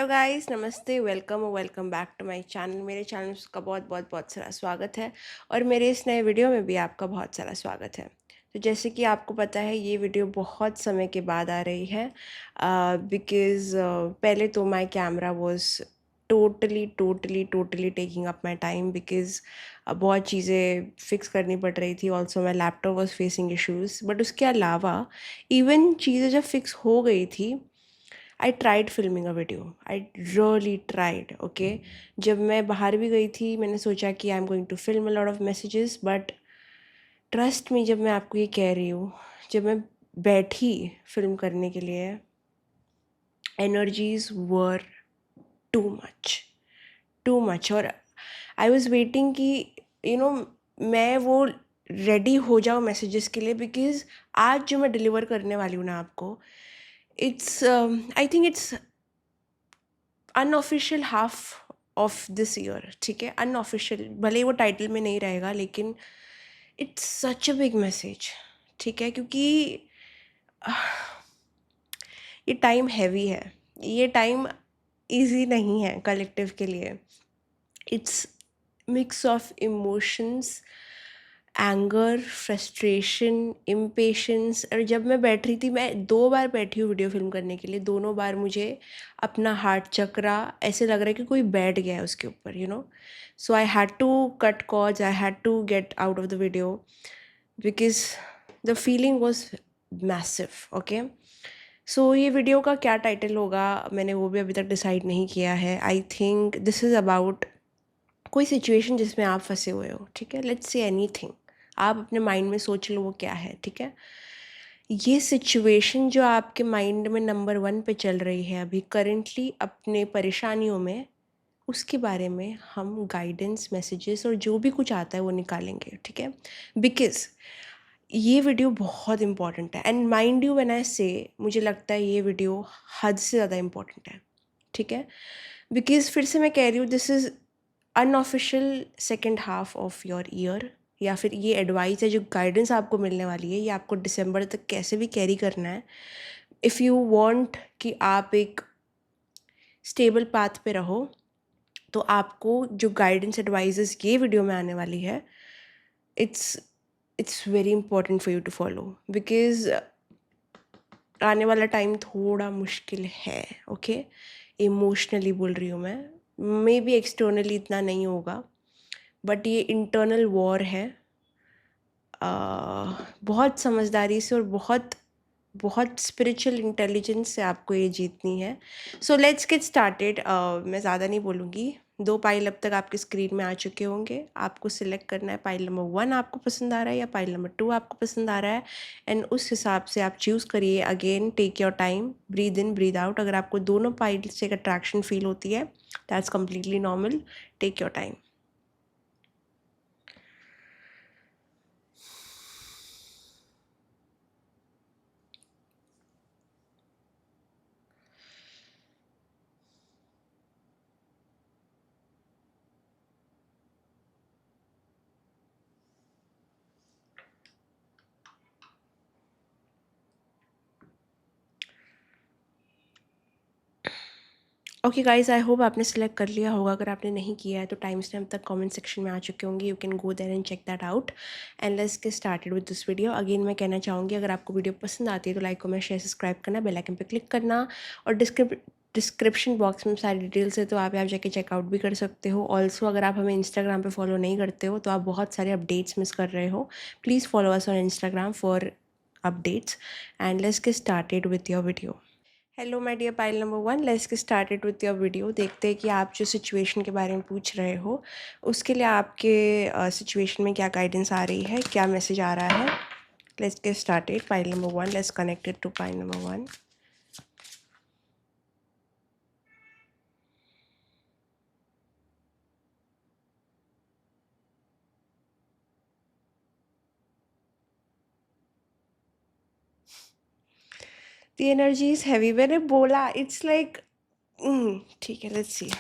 Hello guys, नमस्ते, welcome back to my channel. मेरे channel का बहुत बहुत बहुत सारा स्वागत है और मेरे इस नए वीडियो में भी आपका बहुत सारा स्वागत है। तो जैसे कि आपको पता है, ये वीडियो बहुत समय के बाद आ रही है बिकॉज़ पहले तो my camera was totally taking up my time because बहुत चीज़ें फिक्स करनी पड़ रही थी। Also my laptop was facing issues, but उसके अलावा इवन चीज़ें जब फिक्स हो गई थी, I tried filming a video. I really tried, okay. जब मैं बाहर भी गई थी, मैंने सोचा कि I am going to film a lot of messages, but trust me, जब मैं आपको ये कह रही हूँ, जब मैं बैठी फिल्म करने के लिए, एनर्जीज वर टू मच, टू मच। और आई वॉज वेटिंग कि यू नो मैं वो रेडी हो जाऊँ मैसेजेस के लिए, बिकॉज आज जो मैं डिलीवर करने वाली हूँ ना आपको, it's I think it's unofficial half of this year, ठीक है। अनऑफिशियल, भले ही वो टाइटल में नहीं रहेगा, लेकिन it's such a big message, ठीक है। क्योंकि ये टाइम हैवी है, ये टाइम इजी नहीं है कलेक्टिव के लिए। It's mix of emotions, anger, frustration, impatience. और जब मैं बैठ रही थी, मैं 2 बार बैठी हूँ वीडियो फिल्म करने के लिए, दोनों बार मुझे अपना हार्ट चक्रा ऐसे लग रहा है कि कोई बैठ गया है उसके ऊपर, so I had to cut cords, I had to get out of the video because the feeling was massive, okay. So ये वीडियो का क्या टाइटल होगा, मैंने वो भी अभी तक डिसाइड नहीं किया है। I think this is about कोई सिचुएशन जिसमें आप फंसे हुए हो, ठीक है। लेट्स से एनीथिंग, आप अपने माइंड में सोच लो वो क्या है, ठीक है। ये सिचुएशन जो आपके माइंड में नंबर 1 पे चल रही है अभी करेंटली अपने परेशानियों में, उसके बारे में हम गाइडेंस, मैसेजेस और जो भी कुछ आता है वो निकालेंगे, ठीक है। बिकॉज ये वीडियो बहुत इंपॉर्टेंट है, and mind you when I से, मुझे लगता है ये वीडियो हद से ज़्यादा इंपॉर्टेंट है, ठीक है। बिकॉज फिर से मैं कह रही हूँ, this is unofficial second half of your year, या फिर ये एडवाइस है, जो गाइडेंस आपको मिलने वाली है, ये आपको दिसंबर तक कैसे भी कैरी करना है। इफ़ यू वांट कि आप एक स्टेबल पाथ पे रहो, तो आपको जो गाइडेंस एडवाइजेस ये वीडियो में आने वाली है, it's it's very important for you to follow, because आने वाला टाइम थोड़ा मुश्किल है, ओके। इमोशनली बोल रही हूँ मैं, मे बी एक्सटर्नली इतना नहीं होगा, बट ये इंटरनल वॉर है। बहुत समझदारी से और बहुत बहुत स्पिरिचुअल इंटेलिजेंस से आपको ये जीतनी है। So let's get started. मैं ज़्यादा नहीं बोलूँगी। 2 पाइल अब तक आपकी स्क्रीन में आ चुके होंगे। आपको सिलेक्ट करना है पाइल नंबर 1 आपको पसंद आ रहा है या पाइल नंबर 2 आपको पसंद आ रहा है, एंड उस हिसाब से आप चूज़ करिए। Again take your time, breathe in breathe out. अगर आपको दोनों पाइल से एक अट्रैक्शन फील होती है, that's completely normal. Take your time. Okay guys, I hope आपने सेलेक्ट कर लिया होगा। अगर आपने नहीं किया है तो टाइम स्टैम्प तक कमेंट सेक्शन में आ चुके होंगे। You can go there and check that out, and let's get started with this video. Again मैं कहना चाहूँगी, अगर आपको वीडियो पसंद आती है तो लाइक, कमेंट, शेयर, सब्सक्राइब करना, बेल आइकन पे क्लिक करना, और डिस्क्रिप्शन बॉक्स में सारी डिटेल्स है, तो आप यहाँ जाके चेकआउट भी कर सकते हो। ऑल्सो अगर आप हमें इंस्टाग्राम पे फॉलो नहीं करते हो तो आप बहुत सारे अपडेट्स मिस कर रहे हो। Please follow us on Instagram for updates, and let's get started with your video. Hello my dear pile number 1, let's get started with your video. देखते हैं कि आप जो सिचुएशन के बारे में पूछ रहे हो, उसके लिए आपके सिचुएशन में क्या गाइडेंस आ रही है, क्या मैसेज आ रहा है। Let's get started pile number 1, let's connected to pile number 1। The energy is heavy, मैंने बोला इट्स लाइक ठीक है, लेट्स सी।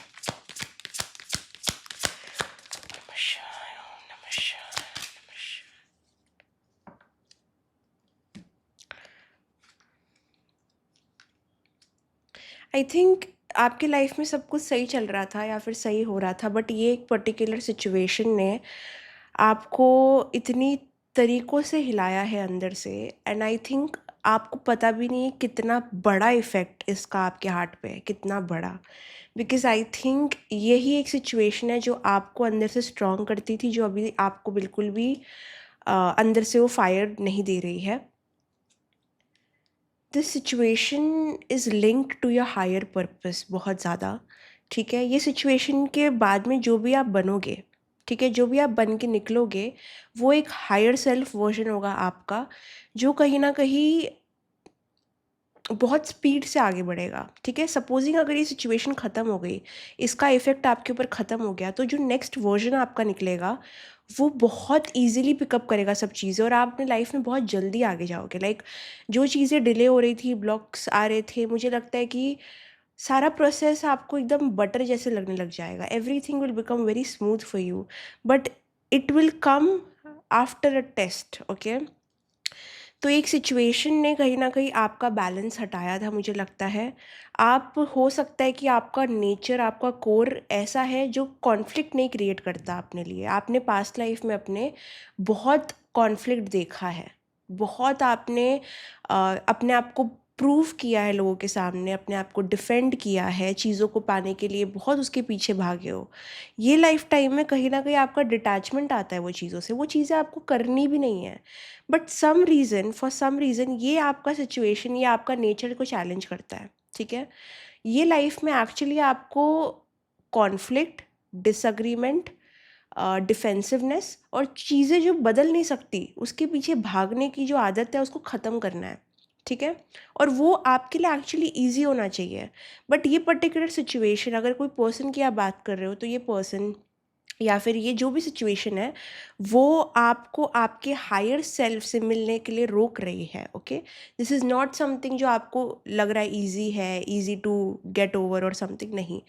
आई थिंक आपके लाइफ में सब कुछ सही चल रहा था या फिर सही हो रहा था, बट ये एक पर्टिकुलर सिचुएशन ने आपको इतनी तरीक़ों से हिलाया है अंदर से, एंड आई थिंक आपको पता भी नहीं है कितना बड़ा इफ़ेक्ट इसका आपके हार्ट पे है, कितना बड़ा। बिकॉज़ आई थिंक यही एक सिचुएशन है जो आपको अंदर से स्ट्रॉन्ग करती थी, जो अभी आपको बिल्कुल भी अंदर से वो फायर नहीं दे रही है। This situation is linked to your higher purpose बहुत ज़्यादा, ठीक है? ये सिचुएशन के बाद में जो भी आप बनोगे, ठीक है? जो भी आप बन के निकलोगे, वो एक हायर सेल्फ वर्ज़न होगा आपका, जो कहीं न कहीं बहुत स्पीड से आगे बढ़ेगा, ठीक है? सपोज़िंग अगर ये सिचुएशन ख़त्म हो गई, इसका इफ़ेक्ट आपके ऊपर ख़त्म हो गया, तो जो नेक्स्ट वर्ज़न आपका निकलेगा, वो बहुत ईज़िली पिकअप करेगा सब चीज़ें, और आप अपनी लाइफ़ में बहुत जल्दी आगे जाओगे। लाइक जो चीज़ें डिले हो रही थी, ब्लॉक्स आ रहे थे, मुझे लगता है कि सारा प्रोसेस आपको एकदम बटर जैसे लगने लग जाएगा। Everything will become very smooth for you, but it will come after a test, okay? तो एक सिचुएशन ने कहीं न कहीं आपका बैलेंस हटाया था, मुझे लगता है। आप हो सकता है कि आपका नेचर, आपका कोर ऐसा है जो कॉन्फ्लिक्ट नहीं क्रिएट करता अपने लिए। आपने पास्ट लाइफ़ में अपने बहुत कॉन्फ्लिक्ट देखा है। बहुत आपने अपने आप को प्रूव किया है लोगों के सामने, अपने आप को डिफेंड किया है, चीज़ों को पाने के लिए बहुत उसके पीछे भागे हो। ये लाइफ़ टाइम में कहीं न कहीं आपका डिटैचमेंट आता है वो चीज़ों से, वो चीज़ें आपको करनी भी नहीं है। But some reason, for some reason ये आपका सिचुएशन, ये आपका नेचर को चैलेंज करता है, ठीक है? ये लाइफ में एक्चुअली आपको कॉन्फ्लिक्ट, डिसएग्रीमेंट, डिफेंसिवनेस और चीज़ें जो बदल नहीं सकती, उसके पीछे भागने की जो आदत है, उसको ख़त्म करना है, ठीक है? और वो आपके लिए एक्चुअली ईज़ी होना चाहिए। बट ये पर्टिकुलर सिचुएशन, अगर कोई पर्सन की आप बात कर रहे हो, तो ये पर्सन या फिर ये जो भी सिचुएशन है, वो आपको आपके हायर सेल्फ से मिलने के लिए रोक रही है, okay? This is not something जो आपको लग रहा है ईज़ी है, ईज़ी टू गेट ओवर और समथिंग, नहीं।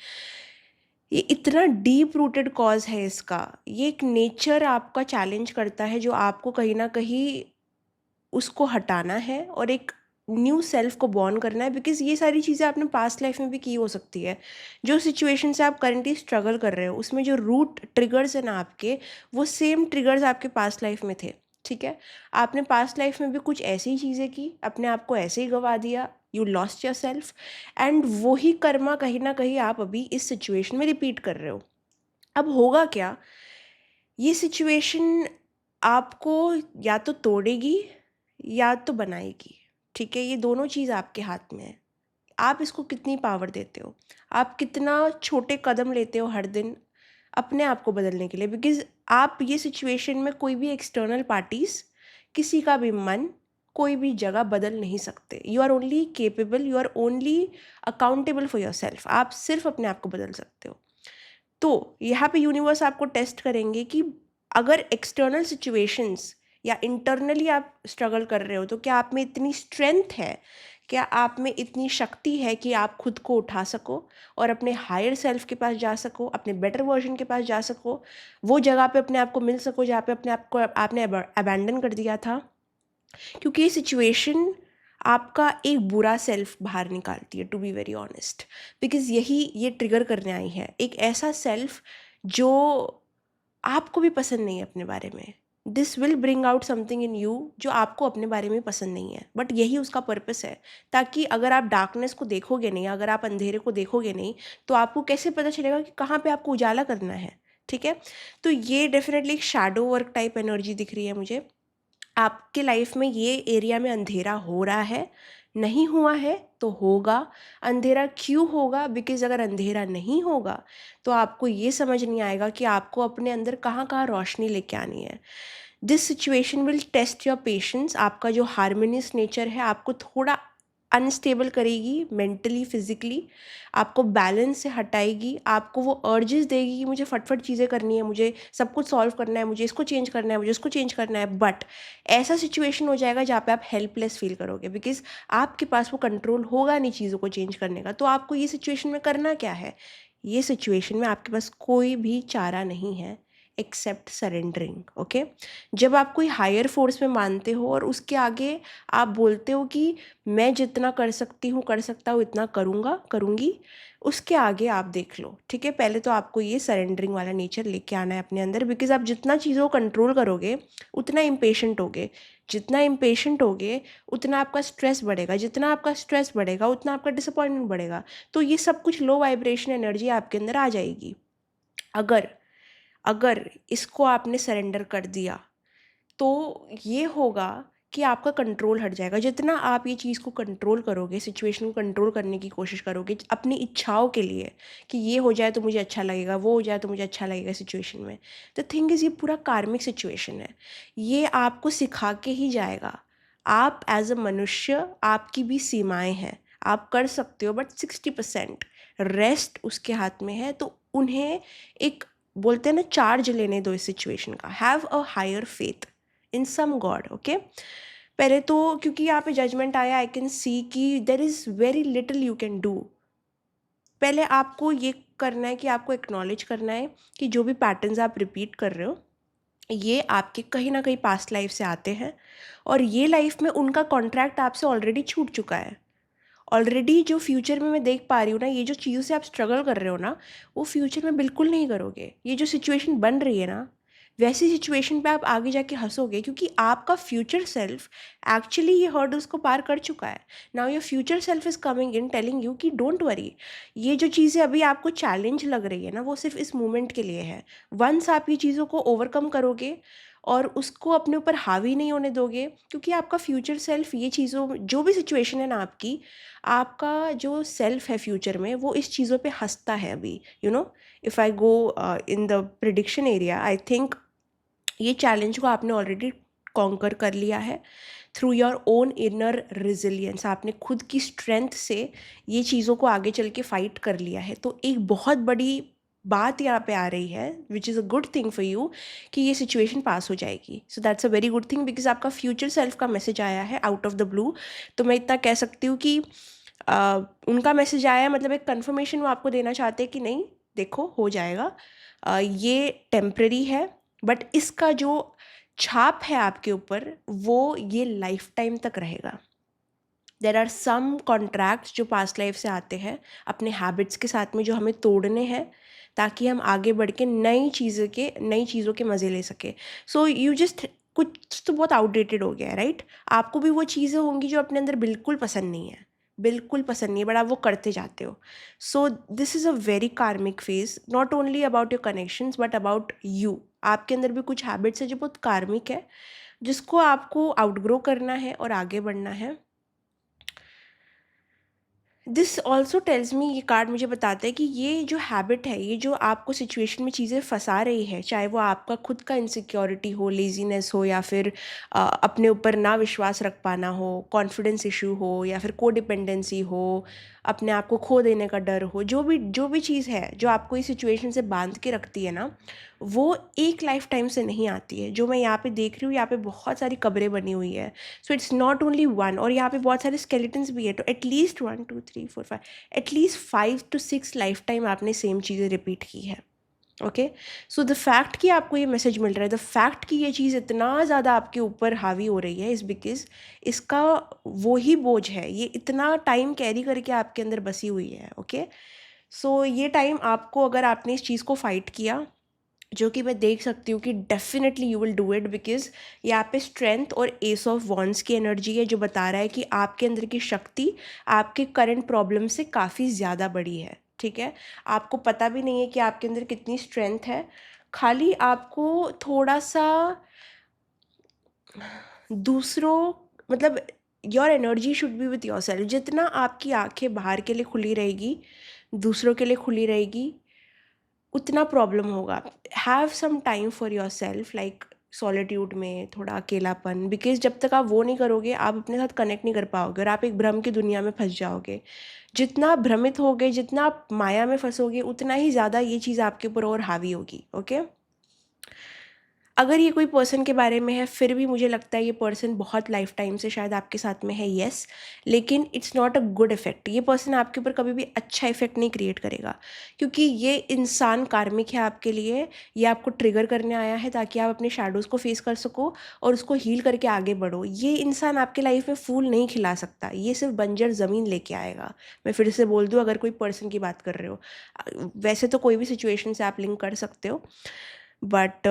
ये इतना डीप रूटेड कॉज़ है इसका। ये एक नेचर आपका चैलेंज करता है, जो आपको कहीं न कहीं उसको हटाना है और एक न्यू सेल्फ को बॉर्न करना है, बिकॉज़ ये सारी चीज़ें आपने पास्ट लाइफ में भी की हो सकती है। जो सिचुएशन से आप करंटली स्ट्रगल कर रहे हो, उसमें जो रूट ट्रिगर्स हैं ना आपके, वो सेम ट्रिगर्स आपके पास्ट लाइफ में थे, ठीक है? आपने पास्ट लाइफ में भी कुछ ऐसी ही चीज़ें की, अपने आप को ऐसे ही गँवा दिया, यू लॉस्ट योरसेल्फ, एंड वही कर्मा कहीं न कहीं आप अभी इस सिचुएशन में रिपीट कर रहे हो। अब होगा क्या? ये सिचुएशन आपको या तो तोड़ेगी या तो बनाएगी, ठीक है? ये दोनों चीज़ आपके हाथ में है। आप इसको कितनी पावर देते हो? आप कितना छोटे कदम लेते हो हर दिन अपने आप को बदलने के लिए? बिकॉज़ आप ये सिचुएशन में कोई भी एक्सटर्नल पार्टीज़, किसी का भी मन, कोई भी जगह बदल नहीं सकते। You are only capable, you are only accountable for yourself. आप सिर्फ़ अपने आप को बदल सकते हो। तो यहाँ पे यूनिवर्स आपको टेस्ट करेंगे कि अगर एक्सटर्नल सिचुएशंस या इंटरनली आप स्ट्रगल कर रहे हो, तो क्या आप में इतनी स्ट्रेंथ है, क्या आप में इतनी शक्ति है कि आप खुद को उठा सको और अपने हायर सेल्फ के पास जा सको, अपने बेटर वर्जन के पास जा सको, वो जगह पे अपने आप को मिल सको जहाँ पे अपने आप को आपने अबैंडन कर दिया था। क्योंकि ये सिचुएशन आपका एक बुरा सेल्फ बाहर निकालती है, to be very honest, because यही ये ट्रिगर करने आई है, एक ऐसा सेल्फ जो आपको भी पसंद नहीं है अपने बारे में। This will bring out something in you जो आपको अपने बारे में पसंद नहीं है, बट यही उसका पर्पस है, ताकि अगर आप डार्कनेस को देखोगे नहीं, अगर आप अंधेरे को देखोगे नहीं, तो आपको कैसे पता चलेगा कि कहाँ पे आपको उजाला करना है, ठीक है? तो ये डेफिनेटली एक शैडो वर्क टाइप एनर्जी दिख रही है मुझे। आपके लाइफ में ये एरिया में अंधेरा हो रहा है, नहीं हुआ है तो होगा। अंधेरा क्यों होगा? बिकॉज़ अगर अंधेरा नहीं होगा, तो आपको ये समझ नहीं आएगा कि आपको अपने अंदर कहाँ-कहाँ रोशनी लेके आनी है। This situation will test your patience, आपका जो हार्मोनियस नेचर है, आपको थोड़ा अनस्टेबल करेगी मेंटली, फिज़िकली, आपको बैलेंस से हटाएगी, आपको वो अर्जेस देगी कि मुझे फटाफट चीज़ें करनी है, मुझे सब कुछ सॉल्व करना है, मुझे इसको चेंज करना है, मुझे उसको चेंज करना है, बट ऐसा सिचुएशन हो जाएगा जहाँ पे आप हेल्पलेस फ़ील करोगे, बिकॉज़ आपके पास वो कंट्रोल होगा नहीं चीज़ों को चेंज करने का। तो आपको ये सिचुएशन में करना क्या है? ये सिचुएशन में आपके पास कोई भी चारा नहीं है, एक्सेप्ट सरेंडरिंग। ओके, जब आप कोई हायर फोर्स में मानते हो और उसके आगे आप बोलते हो कि मैं जितना कर सकती हूँ कर सकता हूँ इतना करूँगा करूँगी, उसके आगे आप देख लो। ठीक है, पहले तो आपको ये सरेंडरिंग वाला नेचर लेके आना है अपने अंदर, बिकॉज आप जितना चीज़ों को कंट्रोल करोगे उतना इम्पेशेंट होगे, जितना इम्पेशेंट होगे उतना आपका स्ट्रेस बढ़ेगा, जितना आपका स्ट्रेस बढ़ेगा उतना आपका डिसअपॉइंटमेंट बढ़ेगा। तो ये सब कुछ लो वाइब्रेशन एनर्जी आपके अंदर आ जाएगी। अगर अगर इसको आपने सरेंडर कर दिया तो ये होगा कि आपका कंट्रोल हट जाएगा। जितना आप ये चीज़ को कंट्रोल करोगे, सिचुएशन को कंट्रोल करने की कोशिश करोगे अपनी इच्छाओं के लिए कि ये हो जाए तो मुझे अच्छा लगेगा, वो हो जाए तो मुझे अच्छा लगेगा सिचुएशन में, द थिंग इज़ ये पूरा कार्मिक सिचुएशन है। ये आपको सिखा के ही जाएगा। आप एज अ मनुष्य, आपकी भी सीमाएं हैं, आप कर सकते हो, बट 60% रेस्ट उसके हाथ में है। तो उन्हें एक बोलते हैं ना, चार्ज लेने दो इस सिचुएशन का। Have a higher faith in some god. Okay, पहले तो क्योंकि यहाँ पे जजमेंट आया, आई कैन सी कि there is very little you can do. पहले आपको ये करना है कि आपको एक्नॉलेज करना है कि जो भी पैटर्न्स आप रिपीट कर रहे हो ये आपके कहीं ना कहीं पास्ट लाइफ से आते हैं, और ये लाइफ में उनका कॉन्ट्रैक्ट आपसे ऑलरेडी छूट चुका है। ऑलरेडी जो फ्यूचर में मैं देख पा रही हूँ ना, ये जो चीज़ों से आप स्ट्रगल कर रहे हो ना, वो फ्यूचर में बिल्कुल नहीं करोगे। ये जो सिचुएशन बन रही है ना, वैसी सिचुएशन पे आप आगे जाके हंसोगे, क्योंकि आपका फ्यूचर सेल्फ एक्चुअली ये हर्डल्स को पार कर चुका है। Now your future self is coming in telling you कि डोंट वरी, ये जो चीज़ें अभी आपको चैलेंज लग रही है ना, वो सिर्फ इस मोमेंट के लिए है। वंस आप ये चीज़ों को ओवरकम करोगे और उसको अपने ऊपर हावी नहीं होने दोगे, क्योंकि आपका फ्यूचर सेल्फ ये चीज़ों, जो भी सिचुएशन है ना आपकी, आपका जो सेल्फ है फ्यूचर में वो इस चीज़ों पे हंसता है अभी। You know, if I go in the prediction area, I think ये चैलेंज को आपने ऑलरेडी कॉन्कर कर लिया है through your own inner resilience. आपने खुद की स्ट्रेंथ से ये चीज़ों को आगे चल के फाइट कर लिया है। तो एक बहुत बड़ी बात यहाँ पे आ रही है, which is a good thing for you, कि ये सिचुएशन पास हो जाएगी। So that's a very good thing, because आपका फ्यूचर सेल्फ का मैसेज आया है आउट ऑफ द ब्लू। तो मैं इतना कह सकती हूँ कि उनका मैसेज आया है, मतलब एक कंफर्मेशन वो आपको देना चाहते हैं कि नहीं देखो हो जाएगा, ये टेम्प्रेरी है, बट इसका जो छाप है आपके ऊपर वो ये लाइफ टाइम तक रहेगा। देर आर सम कॉन्ट्रैक्ट्स जो पास्ट लाइफ से आते हैं अपने हैबिट्स के साथ में, जो हमें तोड़ने हैं ताकि हम आगे बढ़ के नई चीज़ों के मज़े ले सके। सो यू जस्ट, कुछ तो बहुत आउटडेटेड हो गया है, राइट? आपको भी वो चीज़ें होंगी जो अपने अंदर बिल्कुल पसंद नहीं है, बिल्कुल पसंद नहीं है, बट आप वो करते जाते हो। So this is a very karmic phase, not only about your connections but about you. आपके अंदर भी कुछ हैबिट्स है जो बहुत कार्मिक है, जिसको आपको आउटग्रो करना है और आगे बढ़ना है। दिस ऑल्सो टेल्स मी, ये कार्ड मुझे बताता है कि ये जो हैबिट है, ये जो आपको सिचुएशन में चीज़ें फंसा रही है, चाहे वो आपका खुद का इनसिक्योरिटी हो, लेजीनेस हो, या फिर अपने ऊपर ना विश्वास रख पाना हो, कॉन्फिडेंस इशू हो, या फिर कोडिपेंडेंसी हो, अपने आप को खो देने का डर हो, जो भी चीज़ है जो आपको इस सिचुएशन से बांध के रखती है ना, वो एक लाइफ टाइम से नहीं आती है। जो मैं यहाँ पे देख रही हूँ, यहाँ पे बहुत सारी कब्रें बनी हुई है। So it's not only one, और यहाँ पे बहुत सारे स्केलेटन्स भी है। तो at least 1 2 3 4 5, at least 5 to 6 life time आपने सेम चीज़ें रिपीट की है। ओके, सो द फैक्ट कि आपको ये मैसेज मिल रहा है, द फैक्ट कि ये चीज़ इतना ज़्यादा आपके ऊपर हावी हो रही है, इज़ बिकॉज इसका वो ही बोझ है, ये इतना टाइम कैरी करके आपके अंदर बसी हुई है। ओके, सो ये टाइम आपको, अगर आपने इस चीज़ को फाइट किया, जो कि मैं देख सकती हूँ कि definitely you will do it, because यहाँ पे स्ट्रेंथ और एस ऑफ वॉन्ड्स की एनर्जी है, जो बता रहा है कि आपके अंदर की शक्ति आपके करंट प्रॉब्लम से काफ़ी ज़्यादा बड़ी है। ठीक है, आपको पता भी नहीं है कि आपके अंदर कितनी स्ट्रेंथ है, खाली आपको थोड़ा सा दूसरों, मतलब your energy should be with your self. जितना आपकी आंखें बाहर के लिए खुली रहेगी, दूसरों के लिए खुली रहेगी, उतना प्रॉब्लम होगा। Have some time for yourself, like solitude में थोड़ा अकेलापन, बिकॉज जब तक आप वो नहीं करोगे आप अपने साथ कनेक्ट नहीं कर पाओगे और आप एक भ्रम की दुनिया में फंस जाओगे। जितना भ्रमित होगे, जितना आप माया में फंसोगे, उतना ही ज़्यादा ये चीज़ आपके ऊपर और हावी होगी। ओके, अगर ये कोई पर्सन के बारे में है फिर भी मुझे लगता है ये पर्सन बहुत लाइफ टाइम से शायद आपके साथ में है, येस, लेकिन it's not a good effect. ये पर्सन आपके ऊपर कभी भी अच्छा इफेक्ट नहीं क्रिएट करेगा, क्योंकि ये इंसान कार्मिक है आपके लिए। ये आपको ट्रिगर करने आया है ताकि आप अपने शैडोज़ को फेस कर सको और उसको हील करके आगे बढ़ो। ये इंसान आपके लाइफ में फूल नहीं खिला सकता, ये सिर्फ बंजर ज़मीन लेके आएगा। मैं फिर से बोल दूँ, अगर कोई पर्सन की बात कर रहे हो, वैसे तो कोई भी सिचुएशन से आप लिंक कर सकते हो, but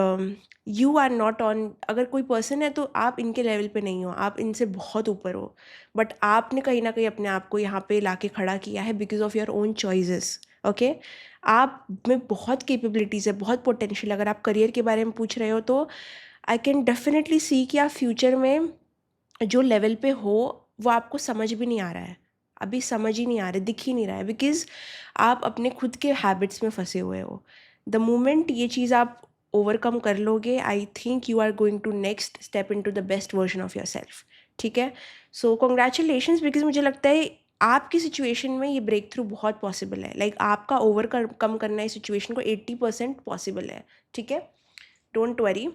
you are not on. अगर कोई पर्सन है तो आप इनके लेवल पे नहीं हो, आप इनसे बहुत ऊपर हो, बट आपने कहीं ना कहीं अपने आप को यहाँ पे लाके खड़ा किया है because of your own choices. Okay, आप में बहुत कैपेबिलिटीज़ है, बहुत पोटेंशियल। अगर आप करियर के बारे में पूछ रहे हो तो आई कैन डेफिनेटली सी कि आप फ्यूचर में जो लेवल पे हो वो आपको समझ भी नहीं आ रहा है, अभी समझ ही नहीं आ रहा, दिख ही नहीं रहा है, बिकॉज आप अपने खुद के हैबिट्स में फंसे हुए हो। द मोमेंट ये चीज़ आप ओवरकम कर लोगे, I think you are going to next step into the best version of yourself. ठीक है, सो कॉन्ग्रेचुलेशंस, बिकॉज मुझे लगता है आपकी सिचुएशन में ये ब्रेक थ्रू बहुत पॉसिबल है। लाइक आपका ओवरकम करना इस सिचुएशन को 80% पॉसिबल है। ठीक है, डोंट वरी।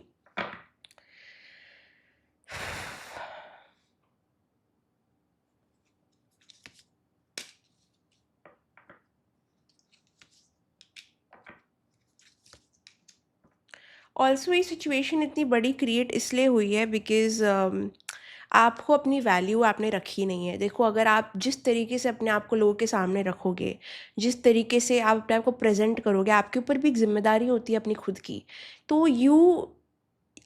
ऑल्सो ये सिचुएशन इतनी बड़ी क्रिएट इसलिए हुई है बिकॉज़ आपको अपनी वैल्यू आपने रखी नहीं है। देखो, अगर आप जिस तरीके से अपने आप को लोगों के सामने रखोगे, जिस तरीके से आप अपने आप को प्रेज़ेंट करोगे, आपके ऊपर भी एक ज़िम्मेदारी होती है अपनी खुद की। तो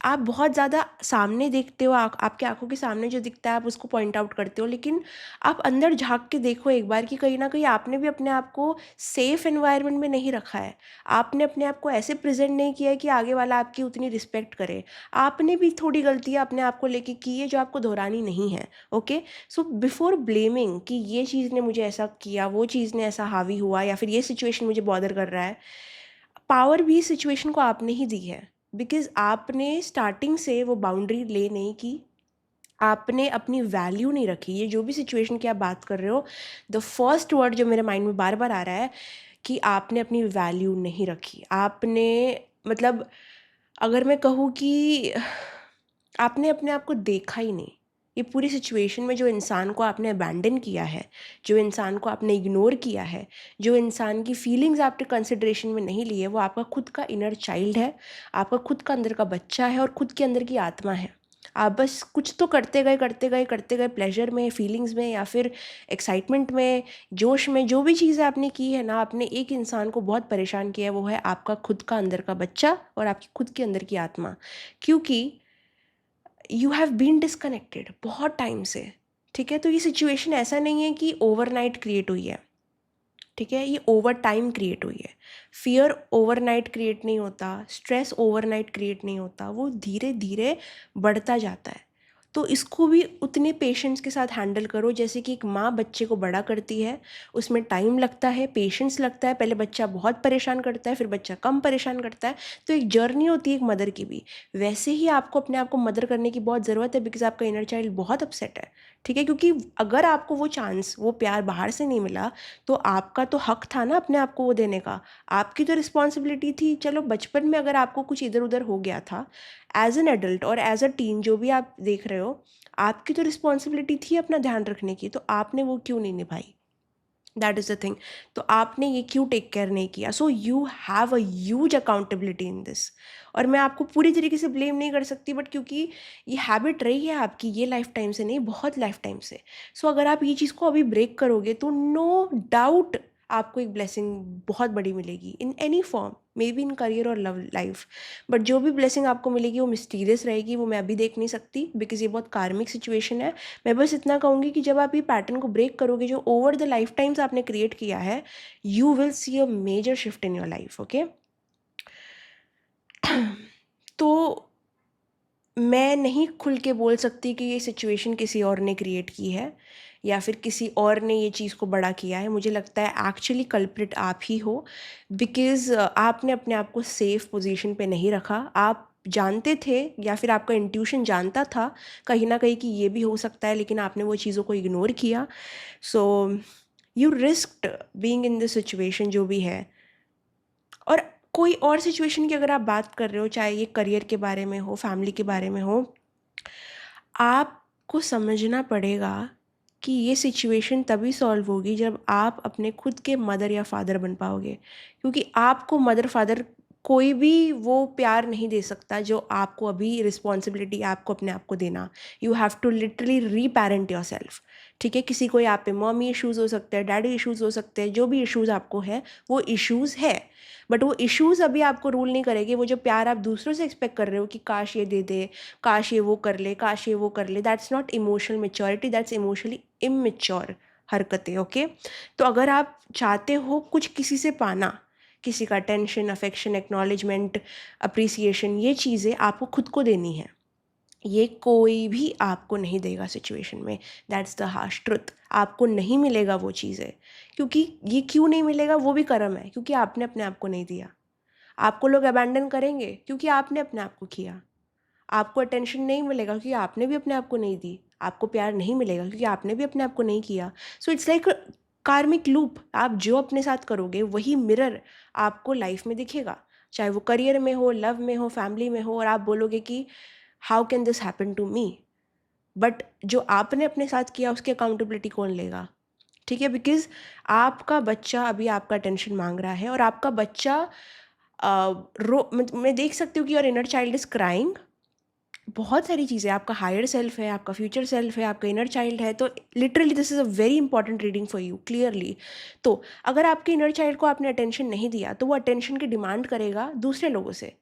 आप बहुत ज़्यादा सामने देखते हो, आपके आँखों के सामने जो दिखता है आप उसको पॉइंट आउट करते हो, लेकिन आप अंदर झाँक के देखो एक बार कि कहीं न कहीं आपने भी अपने आप को सेफ़ एनवायरनमेंट में नहीं रखा है। आपने अपने आप को ऐसे प्रेज़ेंट नहीं किया है कि आगे वाला आपकी उतनी रिस्पेक्ट करे। आपने भी थोड़ी गलतियाँ अपने आप को लेके की है जो आपको दोहरानी नहीं है। ओके? सो बिफोर ब्लेमिंग कि ये चीज़ ने मुझे ऐसा किया, वो चीज़ ने ऐसा हावी हुआ या फिर ये सिचुएशन मुझे बॉदर कर रहा है, पावर भी सिचुएशन को आपने ही दी है। बिकॉज़ आपने स्टार्टिंग से वो बाउंड्री ले नहीं की, आपने अपनी वैल्यू नहीं रखी। ये जो भी सिचुएशन की आप बात कर रहे हो, द फर्स्ट वर्ड जो मेरे माइंड में बार-बार आ रहा है कि आपने अपनी वैल्यू नहीं रखी। आपने, मतलब, अगर मैं कहूँ कि आपने अपने आप को देखा ही नहीं। ये पूरी सिचुएशन में जो इंसान को आपने अबैंडन किया है, जो इंसान को आपने इग्नोर किया है, जो इंसान की फीलिंग्स आपने कंसिडरेशन में नहीं ली है, वो आपका खुद का इनर चाइल्ड है, आपका खुद का अंदर का बच्चा है और खुद के अंदर की आत्मा है। आप बस कुछ तो करते गए, करते गए, करते गए, प्लेज़र में, फीलिंग्स में या फिर एक्साइटमेंट में, जोश में, जो भी चीज़ें आपने की है ना, आपने एक इंसान को बहुत परेशान किया है, वो है आपका खुद का अंदर का बच्चा और आपकी खुद के अंदर की आत्मा। क्योंकि यू हैव बीन डिस्कनेक्टेड बहुत टाइम से। ठीक है, तो ये सिचुएशन ऐसा नहीं है कि ओवरनाइट क्रिएट हुई है। ठीक है, ये ओवर टाइम क्रिएट हुई है। फियर ओवरनाइट क्रिएट नहीं होता, स्ट्रेस ओवरनाइट क्रिएट नहीं होता, वो धीरे धीरे बढ़ता जाता है। तो इसको भी उतने पेशेंस के साथ हैंडल करो जैसे कि एक माँ बच्चे को बड़ा करती है। उसमें टाइम लगता है, पेशेंस लगता है, पहले बच्चा बहुत परेशान करता है, फिर बच्चा कम परेशान करता है। तो एक जर्नी होती है एक मदर की भी। वैसे ही आपको अपने आप को मदर करने की बहुत ज़रूरत है बिकॉज़ आपका इनर चाइल्ड बहुत अपसेट है। ठीक है, क्योंकि अगर आपको वो चांस, वो प्यार बाहर से नहीं मिला, तो आपका तो हक था ना अपने आप को वो देने का। आपकी तो रिस्पॉन्सिबिलिटी थी। चलो, बचपन में अगर आपको कुछ इधर उधर हो गया था, एज एन एडल्ट और एज अ टीन जो भी आप देख रहे हो, आपकी तो रिस्पॉन्सिबिलिटी थी अपना ध्यान रखने की, तो आपने वो क्यों नहीं निभाई? That is the thing. तो आपने ये क्यों टेक केयर नहीं किया? So you have a huge accountability in this. और मैं आपको पूरी तरीके से ब्लेम नहीं कर सकती, बट क्योंकि ये हैबिट रही है आपकी, ये लाइफ टाइम से नहीं, बहुत लाइफ टाइम से। सो अगर आप ये चीज़ को अभी ब्रेक करोगे तो नो डाउट आपको एक ब्लेसिंग बहुत बड़ी मिलेगी in any form, may be in career और लव लाइफ। बट जो भी ब्लेसिंग आपको मिलेगी वो मिस्टीरियस रहेगी, वो मैं अभी देख नहीं सकती बिकॉज ये बहुत कार्मिक सिचुएशन है। मैं बस इतना कहूँगी कि जब आप ये पैटर्न को ब्रेक करोगे जो ओवर द लाइफ टाइम्स आपने क्रिएट किया है, you will see a major shift in your life. Okay, तो मैं नहीं खुल के बोल सकती कि ये सिचुएशन किसी और ने क्रिएट की है या फिर किसी और ने ये चीज़ को बड़ा किया है। मुझे लगता है एक्चुअली कल्प्रिट आप ही हो बिकॉज़ आपने अपने आप को सेफ पोजीशन पे नहीं रखा। आप जानते थे या फिर आपका इंट्यूशन जानता था कहीं न कहीं कि ये भी हो सकता है, लेकिन आपने वो चीज़ों को इग्नोर किया। So you risked being in this situation जो भी है। और कोई और सिचुएशन की अगर आप बात कर रहे हो, चाहे ये करियर के बारे में हो, फैमिली के बारे में हो, आपको समझना पड़ेगा कि ये सिचुएशन तभी सॉल्व होगी जब आप अपने खुद के मदर या फादर बन पाओगे, क्योंकि आपको मदर फादर कोई भी वो प्यार नहीं दे सकता जो आपको अभी रिस्पॉन्सिबिलिटी आपको अपने आप को देना। यू हैव टू लिटरली री पेरेंट योर सेल्फ। ठीक है, किसी को यहाँ पे मॉमी इश्यूज़ हो सकते हैं, डैडी इश्यूज़ हो सकते हैं, जो भी इश्यूज़ आपको है वो इश्यूज़ है, बट वो इश्यूज़ अभी आपको रूल नहीं करेगी। वो जो प्यार आप दूसरों से एक्सपेक्ट कर रहे हो कि काश ये दे दे, काश ये वो कर ले, काश ये वो कर ले, that's not emotional maturity, that's emotionally immature हरकतें। ओके, तो अगर आप चाहते हो कुछ किसी से पाना, किसी का अटेंशन, अफेक्शन, एक्नॉलेजमेंट, अप्रिसिएशन, ये चीज़ें आपको खुद को देनी है। ये कोई भी आपको नहीं देगा सिचुएशन में। That's the harsh truth. आपको नहीं मिलेगा वो चीज़ें, क्योंकि ये क्यों नहीं मिलेगा, वो भी कर्म है, क्योंकि आपने अपने आप को नहीं दिया। आपको लोग अबैंडन करेंगे क्योंकि आपने अपने आप को किया। आपको अटेंशन नहीं मिलेगा क्योंकि आपने भी अपने आप को नहीं दी। आपको प्यार नहीं मिलेगा क्योंकि आपने भी अपने आप को नहीं किया। सो इट्स लाइक कार्मिक लूप। आप जो अपने साथ करोगे वही मिरर आपको लाइफ में दिखेगा, चाहे वो करियर में हो, लव में हो, फैमिली में हो, और आप बोलोगे कि how can this happen to me, but जो आपने अपने साथ किया उसकी अकाउंटेबिलिटी कौन लेगा? ठीक है, बिकॉज आपका बच्चा अभी आपका अटेंशन मांग रहा है, और आपका बच्चा मैं देख सकती हूँ कि your inner child is crying. बहुत सारी चीज़ें, आपका हायर सेल्फ है, आपका फ्यूचर सेल्फ है, आपका इनर चाइल्ड है, तो literally this is a very important reading for you clearly. तो अगर आपके इनर चाइल्ड को आपने अटेंशन नहीं दिया तो वो अटेंशन की डिमांड करेगा दूसरे लोगों से।